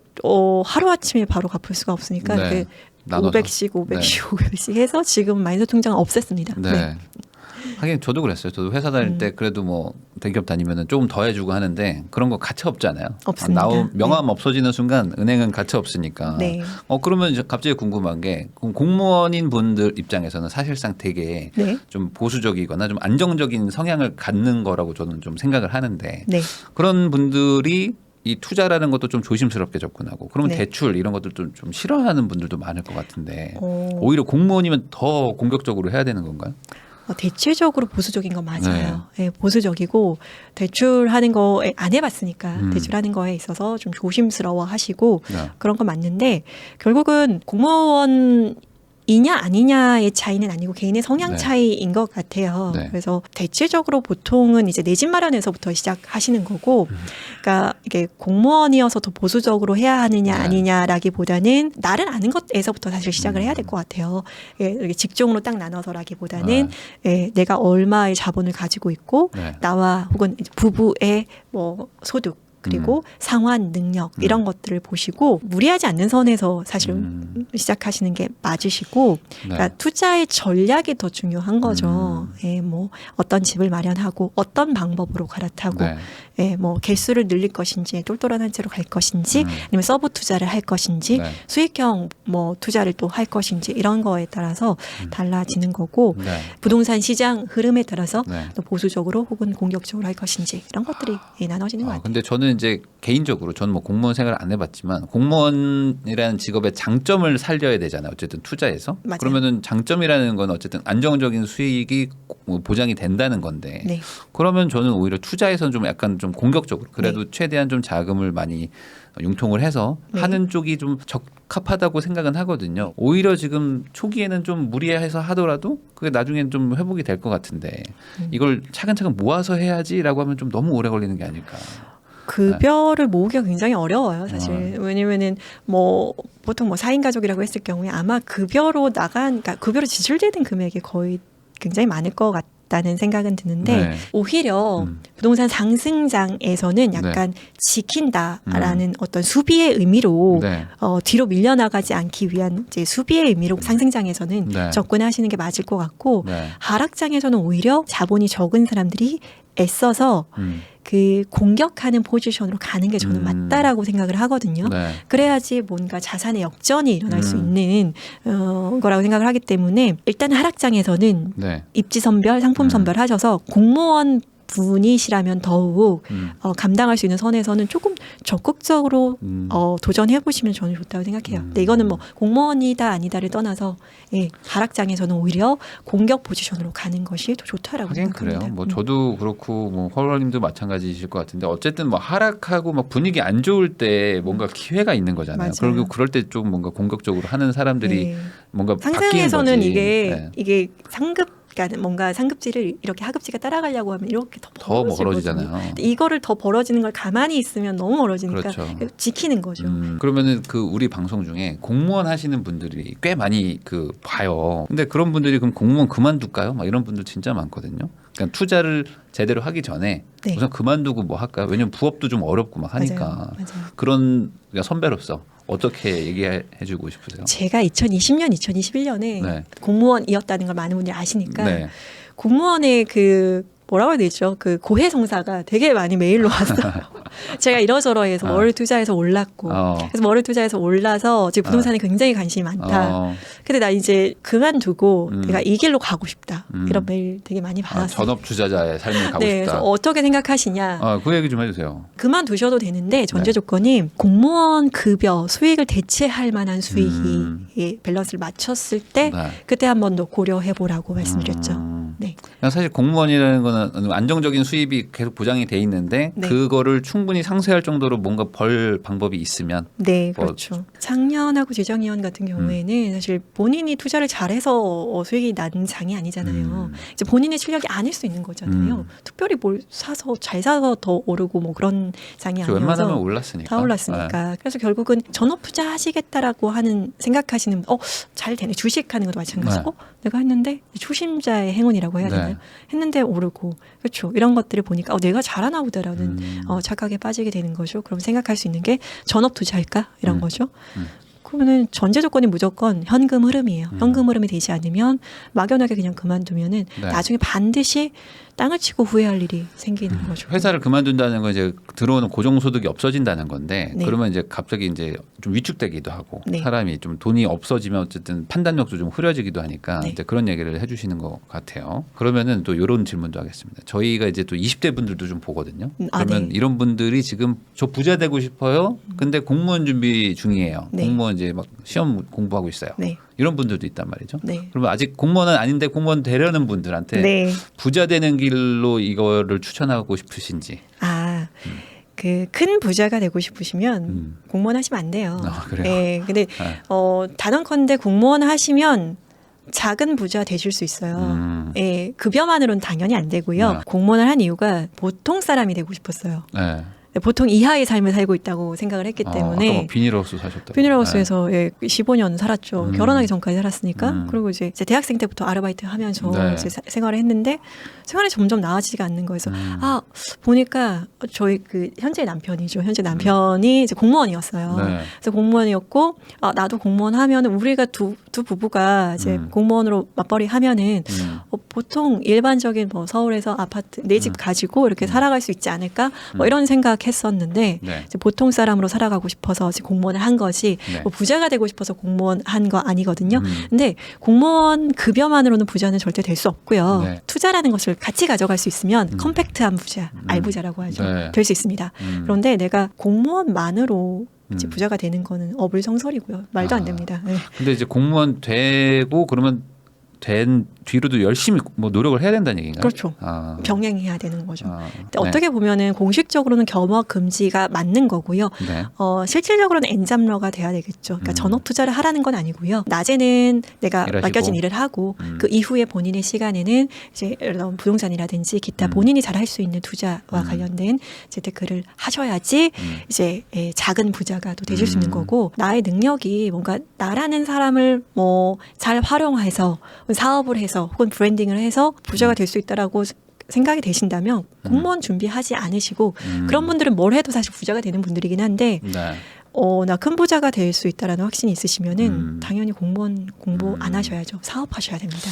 하루 아침에 바로 갚을 수가 없으니까 네. 그 나눠서. 500씩 500씩 해서 지금 마이너스 통장을 없앴습니다. 네. 하긴 저도 그랬어요. 저도 회사 다닐 때 그래도 뭐 대기업 다니면은 조금 더 해주고 하는데 그런 거 가차 없잖아요. 없습니다. 명함 없어지는 순간 은행은 가차 없으니까. 네. 그러면 이제 갑자기 궁금한 게 공무원인 분들 입장에서는 사실상 되게 네. 좀 보수적이거나 좀 안정적인 성향을 갖는 거라고 저는 좀 생각을 하는데 네. 그런 분들이 이 투자라는 것도 좀 조심스럽게 접근하고 그러면 네. 대출 이런 것들 좀 싫어하는 분들도 많을 것 같은데 오. 오히려 공무원이면 더 공격적으로 해야 되는 건가요? 대체적으로 보수적인 건 맞아요. 네. 보수적이고 대출하는 거에 안 해봤으니까 대출하는 거에 있어서 좀 조심스러워 하시고 네. 그런 건 맞는데 결국은 공무원 이냐 아니냐의 차이는 아니고 개인의 성향 네. 차이인 것 같아요. 네. 그래서 대체적으로 보통은 이제 내 집 마련에서부터 시작하시는 거고, 그러니까 이게 공무원이어서 더 보수적으로 해야 하느냐 네. 아니냐라기보다는 나를 아는 것에서부터 사실 시작을 해야 될 것 같아요. 이렇게 직종으로 딱 나눠서라기보다는 내가 얼마의 자본을 가지고 있고 네. 나와 혹은 이제 부부의 뭐 소득 그리고 상환 능력 이런 것들을 보시고 무리하지 않는 선에서 사실 시작하시는 게 맞으시고 그러니까 투자의 전략이 더 중요한 거죠. 뭐 어떤 집을 마련하고 어떤 방법으로 갈아타고 뭐 개수를 늘릴 것인지 똘똘한 한 채로 갈 것인지 아니면 서브 투자를 할 것인지 수익형 뭐 투자를 또 할 것인지 이런 거에 따라서 달라지는 거고 부동산 시장 흐름에 따라서 또 보수적으로 혹은 공격적으로 할 것인지 이런 것들이 나눠지는 것 같아요. 근데 저는 이제 개인적으로 저는 뭐 공무원 생활을 안 해봤지만 공무원이라는 직업의 장점을 살려야 되잖아요. 어쨌든 투자에서. 맞아요. 그러면은 장점이라는 건 어쨌든 안정적인 수익이 보장이 된다는 건데. 네. 그러면 저는 오히려 투자에서는 좀 약간 좀 공격적으로 그래도 최대한 좀 자금을 많이 융통을 해서 하는 쪽이 좀 적합하다고 생각은 하거든요. 오히려 지금 초기에는 좀 무리해서 하더라도 그게 나중엔 좀 회복이 될 것 같은데 이걸 차근차근 모아서 해야지라고 하면 좀 너무 오래 걸리는 게 아닐까. 급여를 모으기가 굉장히 어려워요, 사실. 왜냐면은 뭐 보통 뭐 4인 가족이라고 했을 경우에 아마 급여로 그러니까 급여로 지출되는 금액이 거의 굉장히 많을 것 같다는 생각은 드는데 오히려 부동산 상승장에서는 약간 지킨다라는 어떤 수비의 의미로 뒤로 밀려나가지 않기 위한 이제 수비의 의미로 상승장에서는 접근하시는 게 맞을 것 같고 하락장에서는 오히려 자본이 적은 사람들이 애써서 그 공격하는 포지션으로 가는 게 저는 맞다라고 생각을 하거든요. 그래야지 뭔가 자산의 역전이 일어날 수 있는 거라고 생각을 하기 때문에 일단 하락장에서는 입지 선별, 상품 선별 하셔서 공무원 분이시라면 더욱 감당할 수 있는 선에서는 조금 적극적으로 도전해 보시면 저는 좋다고 생각해요. 근데 이거는 뭐 공무원이다 아니다를 떠나서 하락장에서는 오히려 공격 포지션으로 가는 것이 더 좋다라고 생각합니다. 그래요. 뭐 저도 그렇고 뭐 헐월님도 마찬가지이실 것 같은데 어쨌든 뭐 하락하고 막 분위기 안 좋을 때 뭔가 기회가 있는 거잖아요. 맞아요. 그리고 그럴 때 좀 뭔가 공격적으로 하는 사람들이 뭔가 상승에서는 바뀌는 거지. 이게 그러니까 뭔가 상급지를 이렇게 하급지가 따라가려고 하면 이렇게 더 멀어지잖아요. 이거를 더 벌어지는 걸 가만히 있으면 너무 멀어지니까 그렇죠. 지키는 거죠. 그러면은 그 우리 방송 중에 공무원 하시는 분들이 꽤 많이 그 봐요. 근데 그런 분들이 그럼 공무원 그만둘까요? 막 이런 분들 진짜 많거든요. 그러니까 투자를 제대로 하기 전에 우선 그만두고 뭐 할까요? 왜냐면 부업도 좀 어렵고 막 하니까. 맞아요. 그런 그러니까 선배로서 어떻게 얘기해주고 싶으세요? 제가 2020년, 2021년에 공무원이었다는 걸 많은 분들이 아시니까 공무원의 그 뭐라고 해야 되죠? 그 고해성사가 되게 많이 메일로 왔어요. 제가 이러저러해서 뭐를 투자해서 올랐고, 그래서 뭐를 투자해서 올라서 지금 부동산에 굉장히 관심이 많다. 근데 나 이제 그만두고 내가 이 길로 가고 싶다. 이런 메일 되게 많이 받았어요. 전업 투자자의 삶을 가고 네, 싶다. 그래서 어떻게 생각하시냐? 그 얘기 좀 해주세요. 그만두셔도 되는데 전제 조건이 공무원 급여 수익을 대체할 만한 수익이 밸런스를 맞췄을 때 그때 한 번 더 고려해 보라고 말씀드렸죠. 네. 사실 공무원이라는 거는 안정적인 수입이 계속 보장이 돼 있는데 네. 그거를 충분히 상쇄할 정도로 뭔가 벌 방법이 있으면 네, 그렇죠. 작년하고 재작년 같은 경우에는 사실 본인이 투자를 잘해서 수익이 난 장이 아니잖아요. 이제 본인의 실력이 아닐 수 있는 거잖아요. 특별히 뭘 사서 잘 사서 더 오르고 뭐 그런 장이 아니어서 웬만하면 올랐으니까. 다 올랐으니까. 네. 그래서 결국은 전업 투자 하시겠다라고 하는 생각하시는 잘 되네. 주식하는 것도 마찬가지고 네. 내가 했는데 초심자의 행운이라고 해야 되나요? 네. 했는데 오르고 그렇죠. 이런 것들을 보니까 내가 잘하나 보다라는 착각에 빠지게 되는 거죠. 그럼 생각할 수 있는 게 전업 투자일까? 이런 거죠. 그러면은 전제 조건이 무조건 현금 흐름이에요. 현금 흐름이 되지 않으면 막연하게 그냥 그만두면은 네. 나중에 반드시 땅을 치고 후회할 일이 생기는 거죠. 회사를 그만둔다는 건 이제 들어오는 고정소득이 없어진다는 건데 네. 그러면 이제 갑자기 이제 좀 위축되기도 하고 네. 사람이 좀 돈이 없어지면 어쨌든 판단력도 좀 흐려지기도 하니까 네. 이제 그런 얘기를 해주시는 것 같아요. 그러면은 또 이런 질문도 하겠습니다. 저희가 이제 또 20대 분들도 좀 보거든요. 그러면 네. 이런 분들이 지금 저 부자 되고 싶어요. 근데 공무원 준비 중이에요. 네. 공무원 이제 막 시험 공부하고 있어요. 네. 이런 분들도 있단 말이죠. 네. 그러면 아직 공무원은 아닌데 공무원 되려는 분들한테 네. 부자 되는 길로 이거를 추천하고 싶으신지. 그 큰 부자가 되고 싶으시면 공무원 하시면 안 돼요. 그래요? 네. 근데 단언컨대 공무원 하시면 작은 부자 되실 수 있어요. 예, 급여만으로는 당연히 안 되고요. 네. 공무원을 한 이유가 보통 사람이 되고 싶었어요. 네. 보통 이하의 삶을 살고 있다고 생각을 했기 아까 때문에 뭐 비닐하우스 사셨다고. 비닐하우스에서 15년 살았죠. 결혼하기 전까지 살았으니까. 그리고 이제 대학생 때부터 아르바이트 하면서 네. 이제 생활을 했는데 생활이 점점 나아지지가 않는 거에서 보니까 저희 그 현재 남편이죠. 현재 남편이 이제 공무원이었어요. 네. 그래서 공무원이었고 나도 공무원 하면 우리가 두 부부가 이제 공무원으로 맞벌이 하면은 보통 일반적인 뭐 서울에서 아파트 내 집 가지고 이렇게 살아갈 수 있지 않을까 뭐 이런 생각했었는데 네. 이제 보통 사람으로 살아가고 싶어서 이제 공무원을 한 거지 네. 뭐 부자가 되고 싶어서 공무원 한 거 아니거든요. 근데 공무원 급여만으로는 부자는 절대 될 수 없고요. 네. 투자라는 것을 같이 가져갈 수 있으면 컴팩트한 부자, 알부자라고 하죠. 네. 될 수 있습니다. 그런데 내가 공무원만으로 이제 부자가 되는 거는 어불성설이고요. 말도 안 됩니다. 네. 근데 이제 공무원 되고 그러면 된 뒤로도 열심히 뭐 노력을 해야 된다는 얘기인가요? 그렇죠. 병행해야 되는 거죠. 네. 어떻게 보면은 공식적으로는 겸업 금지가 맞는 거고요. 네. 실질적으로는 엔잡러가 돼야 되겠죠. 그러니까 전업 투자를 하라는 건 아니고요. 낮에는 내가 일하시고. 맡겨진 일을 하고 그 이후에 본인의 시간에는 이제 이런 부동산이라든지 기타 본인이 잘 할 수 있는 투자와 관련된 재테크를 하셔야지 이제 작은 부자가 또 되실 수 있는 거고 나의 능력이 뭔가 나라는 사람을 뭐 잘 활용해서 사업을 해서 혹은 브랜딩을 해서 부자가 될 수 있다라고 생각이 되신다면 공무원 준비하지 않으시고 그런 분들은 뭘 해도 사실 부자가 되는 분들이긴 한데 네. 나 큰 부자가 될 수 있다라는 확신이 있으시면은 당연히 공무원 공부 안 하셔야죠. 사업하셔야 됩니다.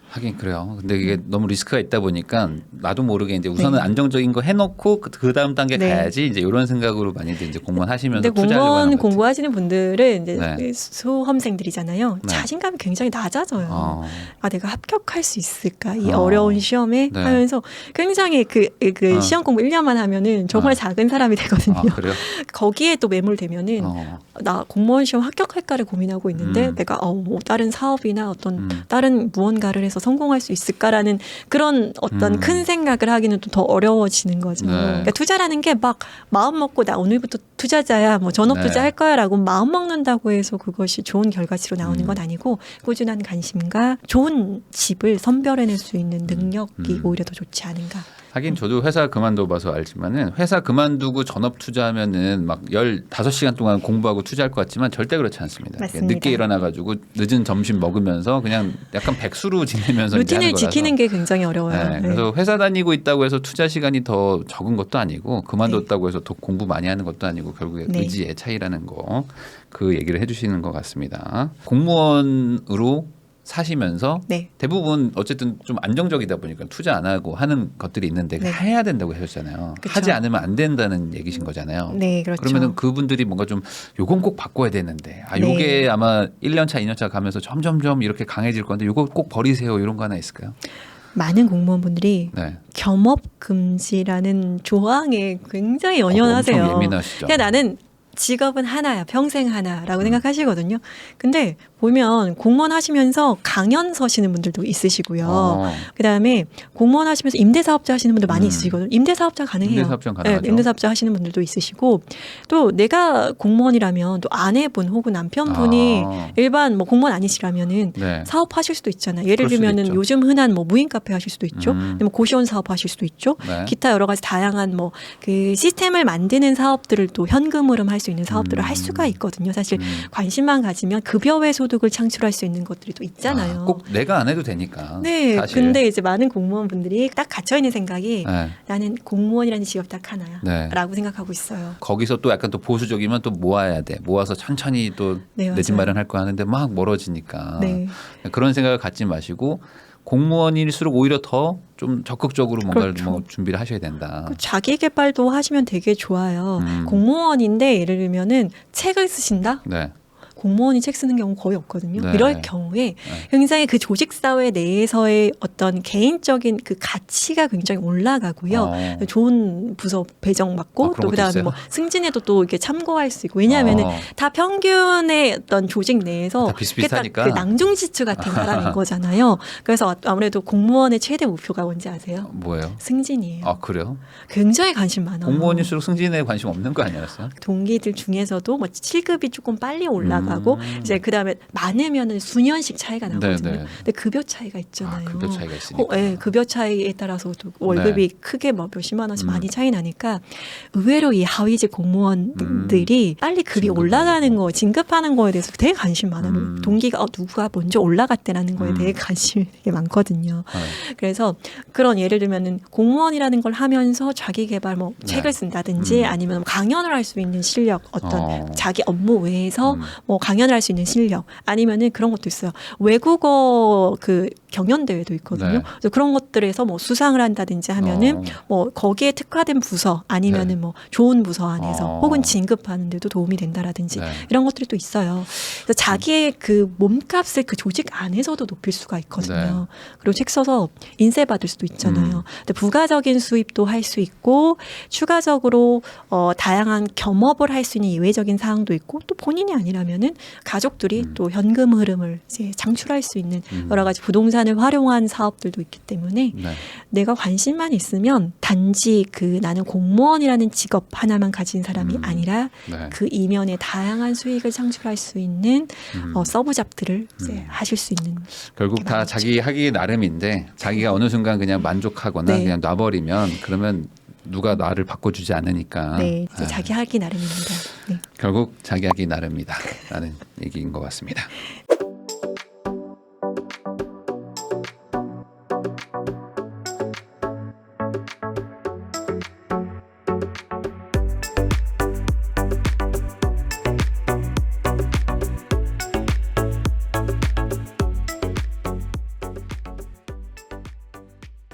하긴 그래요. 근데 이게 너무 리스크가 있다 보니까 나도 모르게 이제 우선은 안정적인 거 해놓고 그 다음 단계 네. 가야지 이제 이런 생각으로 많이들 이제 공무원 하시면서 근데 투자하려고 공무원 하는 것 같아요. 공부하시는 분들은 이제 네. 수험생들이잖아요. 네. 자신감이 굉장히 낮아져요. 내가 합격할 수 있을까 이 어. 어려운 시험에 네. 하면서 굉장히 그 시험 공부 1년만 하면은 정말 작은 사람이 되거든요. 그래요? 거기에 또 매몰되면은 나 공무원 시험 합격할까를 고민하고 있는데 내가 뭐 다른 사업이나 어떤 다른 무언가를 해서 성공할 수 있을까라는 그런 어떤 큰 생각을 하기는 또 더 어려워지는 거죠. 네. 그러니까 투자라는 게 막 마음 먹고 나 오늘부터 투자자야 뭐 전업 네. 투자 할 거야라고 마음 먹는다고 해서 그것이 좋은 결과치로 나오는 건 아니고 꾸준한 관심과 좋은 집을 선별해낼 수 있는 능력이 오히려 더 좋지 않은가. 하긴 저도 회사 그만둬봐서 알지만은 회사 그만두고 전업 투자하면은 막 15시간 동안 공부하고 투자할 것 같지만 절대 그렇지 않습니다. 맞습니다. 늦게 일어나가지고 늦은 점심 먹으면서 그냥 약간 백수로 지내면서 이제 하는 루틴을 거라서. 지키는 게 굉장히 어려워요. 네, 그래서 회사 다니고 있다고 해서 투자 시간이 더 적은 것도 아니고 그만뒀다고 해서 더 공부 많이 하는 것도 아니고 결국에 네. 의지의 차이라는 거 그 얘기를 해주시는 것 같습니다. 공무원으로 사시면서 네. 대부분 어쨌든 좀 안정적이다 보니까 투자 안 하고 하는 것들이 있는데 네. 해야 된다고 하셨잖아요. 그쵸. 하지 않으면 안 된다는 얘기신 거잖아요. 네, 그렇죠. 그러면은 그분들이 뭔가 좀 요건 꼭 바꿔야 되는데 네. 요게 아마 1년차, 2년차 가면서 점점점 이렇게 강해질 건데 요거 꼭 버리세요. 이런 거 하나 있을까요? 많은 공무원분들이 네. 겸업 금지라는 조항에 굉장히 연연하세요. 엄청 예민하시죠. 그냥 나는 직업은 하나야, 평생 하나라고 생각하시거든요. 근데 보면 공무원 하시면서 강연 서시는 분들도 있으시고요. 그다음에 공무원 하시면서 임대사업자 하시는 분들 많이 있으시거든요. 임대사업자 가능해요. 임대사업자 가능하죠. 네, 임대사업자 하시는 분들도 있으시고 또 내가 공무원이라면 또 아내분 혹은 남편분이 일반 뭐 공무원 아니시라면은 네. 사업하실 수도 있잖아요. 예를 그럴 수도 들면은 있죠. 요즘 흔한 뭐 무인 카페 하실 수도 있죠. 뭐 고시원 사업 하실 수도 있죠. 네. 기타 여러 가지 다양한 뭐 그 시스템을 만드는 사업들을 또 현금 흐름 할 수 있는 사업들을 할 수가 있거든요. 사실 관심만 가지면 급여 외 소득을 창출할 수 있는 것들이 또 있잖아요. 꼭 내가 안 해도 되니까. 네. 사실. 근데 이제 많은 공무원분들이 딱 갇혀 있는 생각이 네. 나는 공무원이라는 직업 딱 네. 하나야라고 생각하고 있어요. 거기서 또 약간 또 보수적이면 또 모아야 돼. 모아서 천천히 또 네, 내 집 맞아요. 마련할 거 하는데 막 멀어지니까. 네. 그런 생각을 갖지 마시고 공무원일수록 오히려 더 좀 적극적으로 뭔가를 그렇죠. 뭐 준비를 하셔야 된다. 그 자기 개발도 하시면 되게 좋아요. 공무원인데 예를 들면은 책을 쓰신다? 네. 공무원이 책 쓰는 경우 거의 없거든요. 네. 이럴 경우에 굉장히 그 조직 사회 내에서의 어떤 개인적인 그 가치가 굉장히 올라가고요. 좋은 부서 배정 받고 그런 또 것도 그다음에 있어요? 뭐 승진에도 또 이렇게 참고할 수 있고 왜냐하면은 다 평균의 어떤 조직 내에서 다 비슷비슷하니까. 그 낭중지추 같은 사람인 거잖아요. 그래서 아무래도 공무원의 최대 목표가 뭔지 아세요? 뭐예요? 승진이에요. 아 그래요? 굉장히 관심 많아요. 공무원일수록 승진에 관심 없는 거 아니었어요? 동기들 중에서도 뭐 7급이 조금 빨리 올라가고 이제 그다음에 많으면은 수년씩 차이가 나거든요. 네네. 근데 급여 차이가 있잖아요. 급여 차이가 있으니까. 네, 급여 차이에 따라서도 월급이 크게 뭐 몇십만 원씩 많이 차이 나니까 의외로 이 하위직 공무원들이 빨리 급이 진급하는 올라가는 거, 진급하는 거에 대해서 되게 관심 많아요. 동기가 누가 먼저 올라갔대라는 거에 되게 관심이 되게 많거든요. 그래서 그런 예를 들면은 공무원이라는 걸 하면서 자기 개발 뭐 책을 쓴다든지 아니면 강연을 할 수 있는 실력 어떤 자기 업무 외에서 뭐 강연을 할 수 있는 실력 아니면은 그런 것도 있어요. 외국어 그 경연 대회도 있거든요. 네. 그래서 그런 것들에서 뭐 수상을 한다든지 하면은 뭐 거기에 특화된 부서 아니면은 뭐 좋은 부서 안에서 혹은 진급하는 데도 도움이 된다라든지 이런 것들이 또 있어요. 그래서 자기의 그 몸값을 그 조직 안에서도 높일 수가 있거든요. 그리고 책 써서 인세 받을 수도 있잖아요. 근데 부가적인 수입도 할 수 있고 추가적으로 다양한 겸업을 할 수 있는 예외적인 사항도 있고 또 본인이 아니라면은 가족들이 또 현금 흐름을 이제 창출할 수 있는 여러 가지 부동산을 활용한 사업들도 있기 때문에 내가 관심만 있으면 단지 그 나는 공무원이라는 직업 하나만 가진 사람이 아니라 그 이면에 다양한 수익을 창출할 수 있는 서브 잡들을 이제 하실 수 있는 결국 다 자기 하기 나름인데 자기가 어느 순간 그냥 만족하거나 네. 그냥 놔버리면 그러면 누가 나를 바꿔주지 않으니까 네, 이제 자기 하기 나름입니다. 네. 결국 자기 하기 나름이다라는 얘기인 것 같습니다.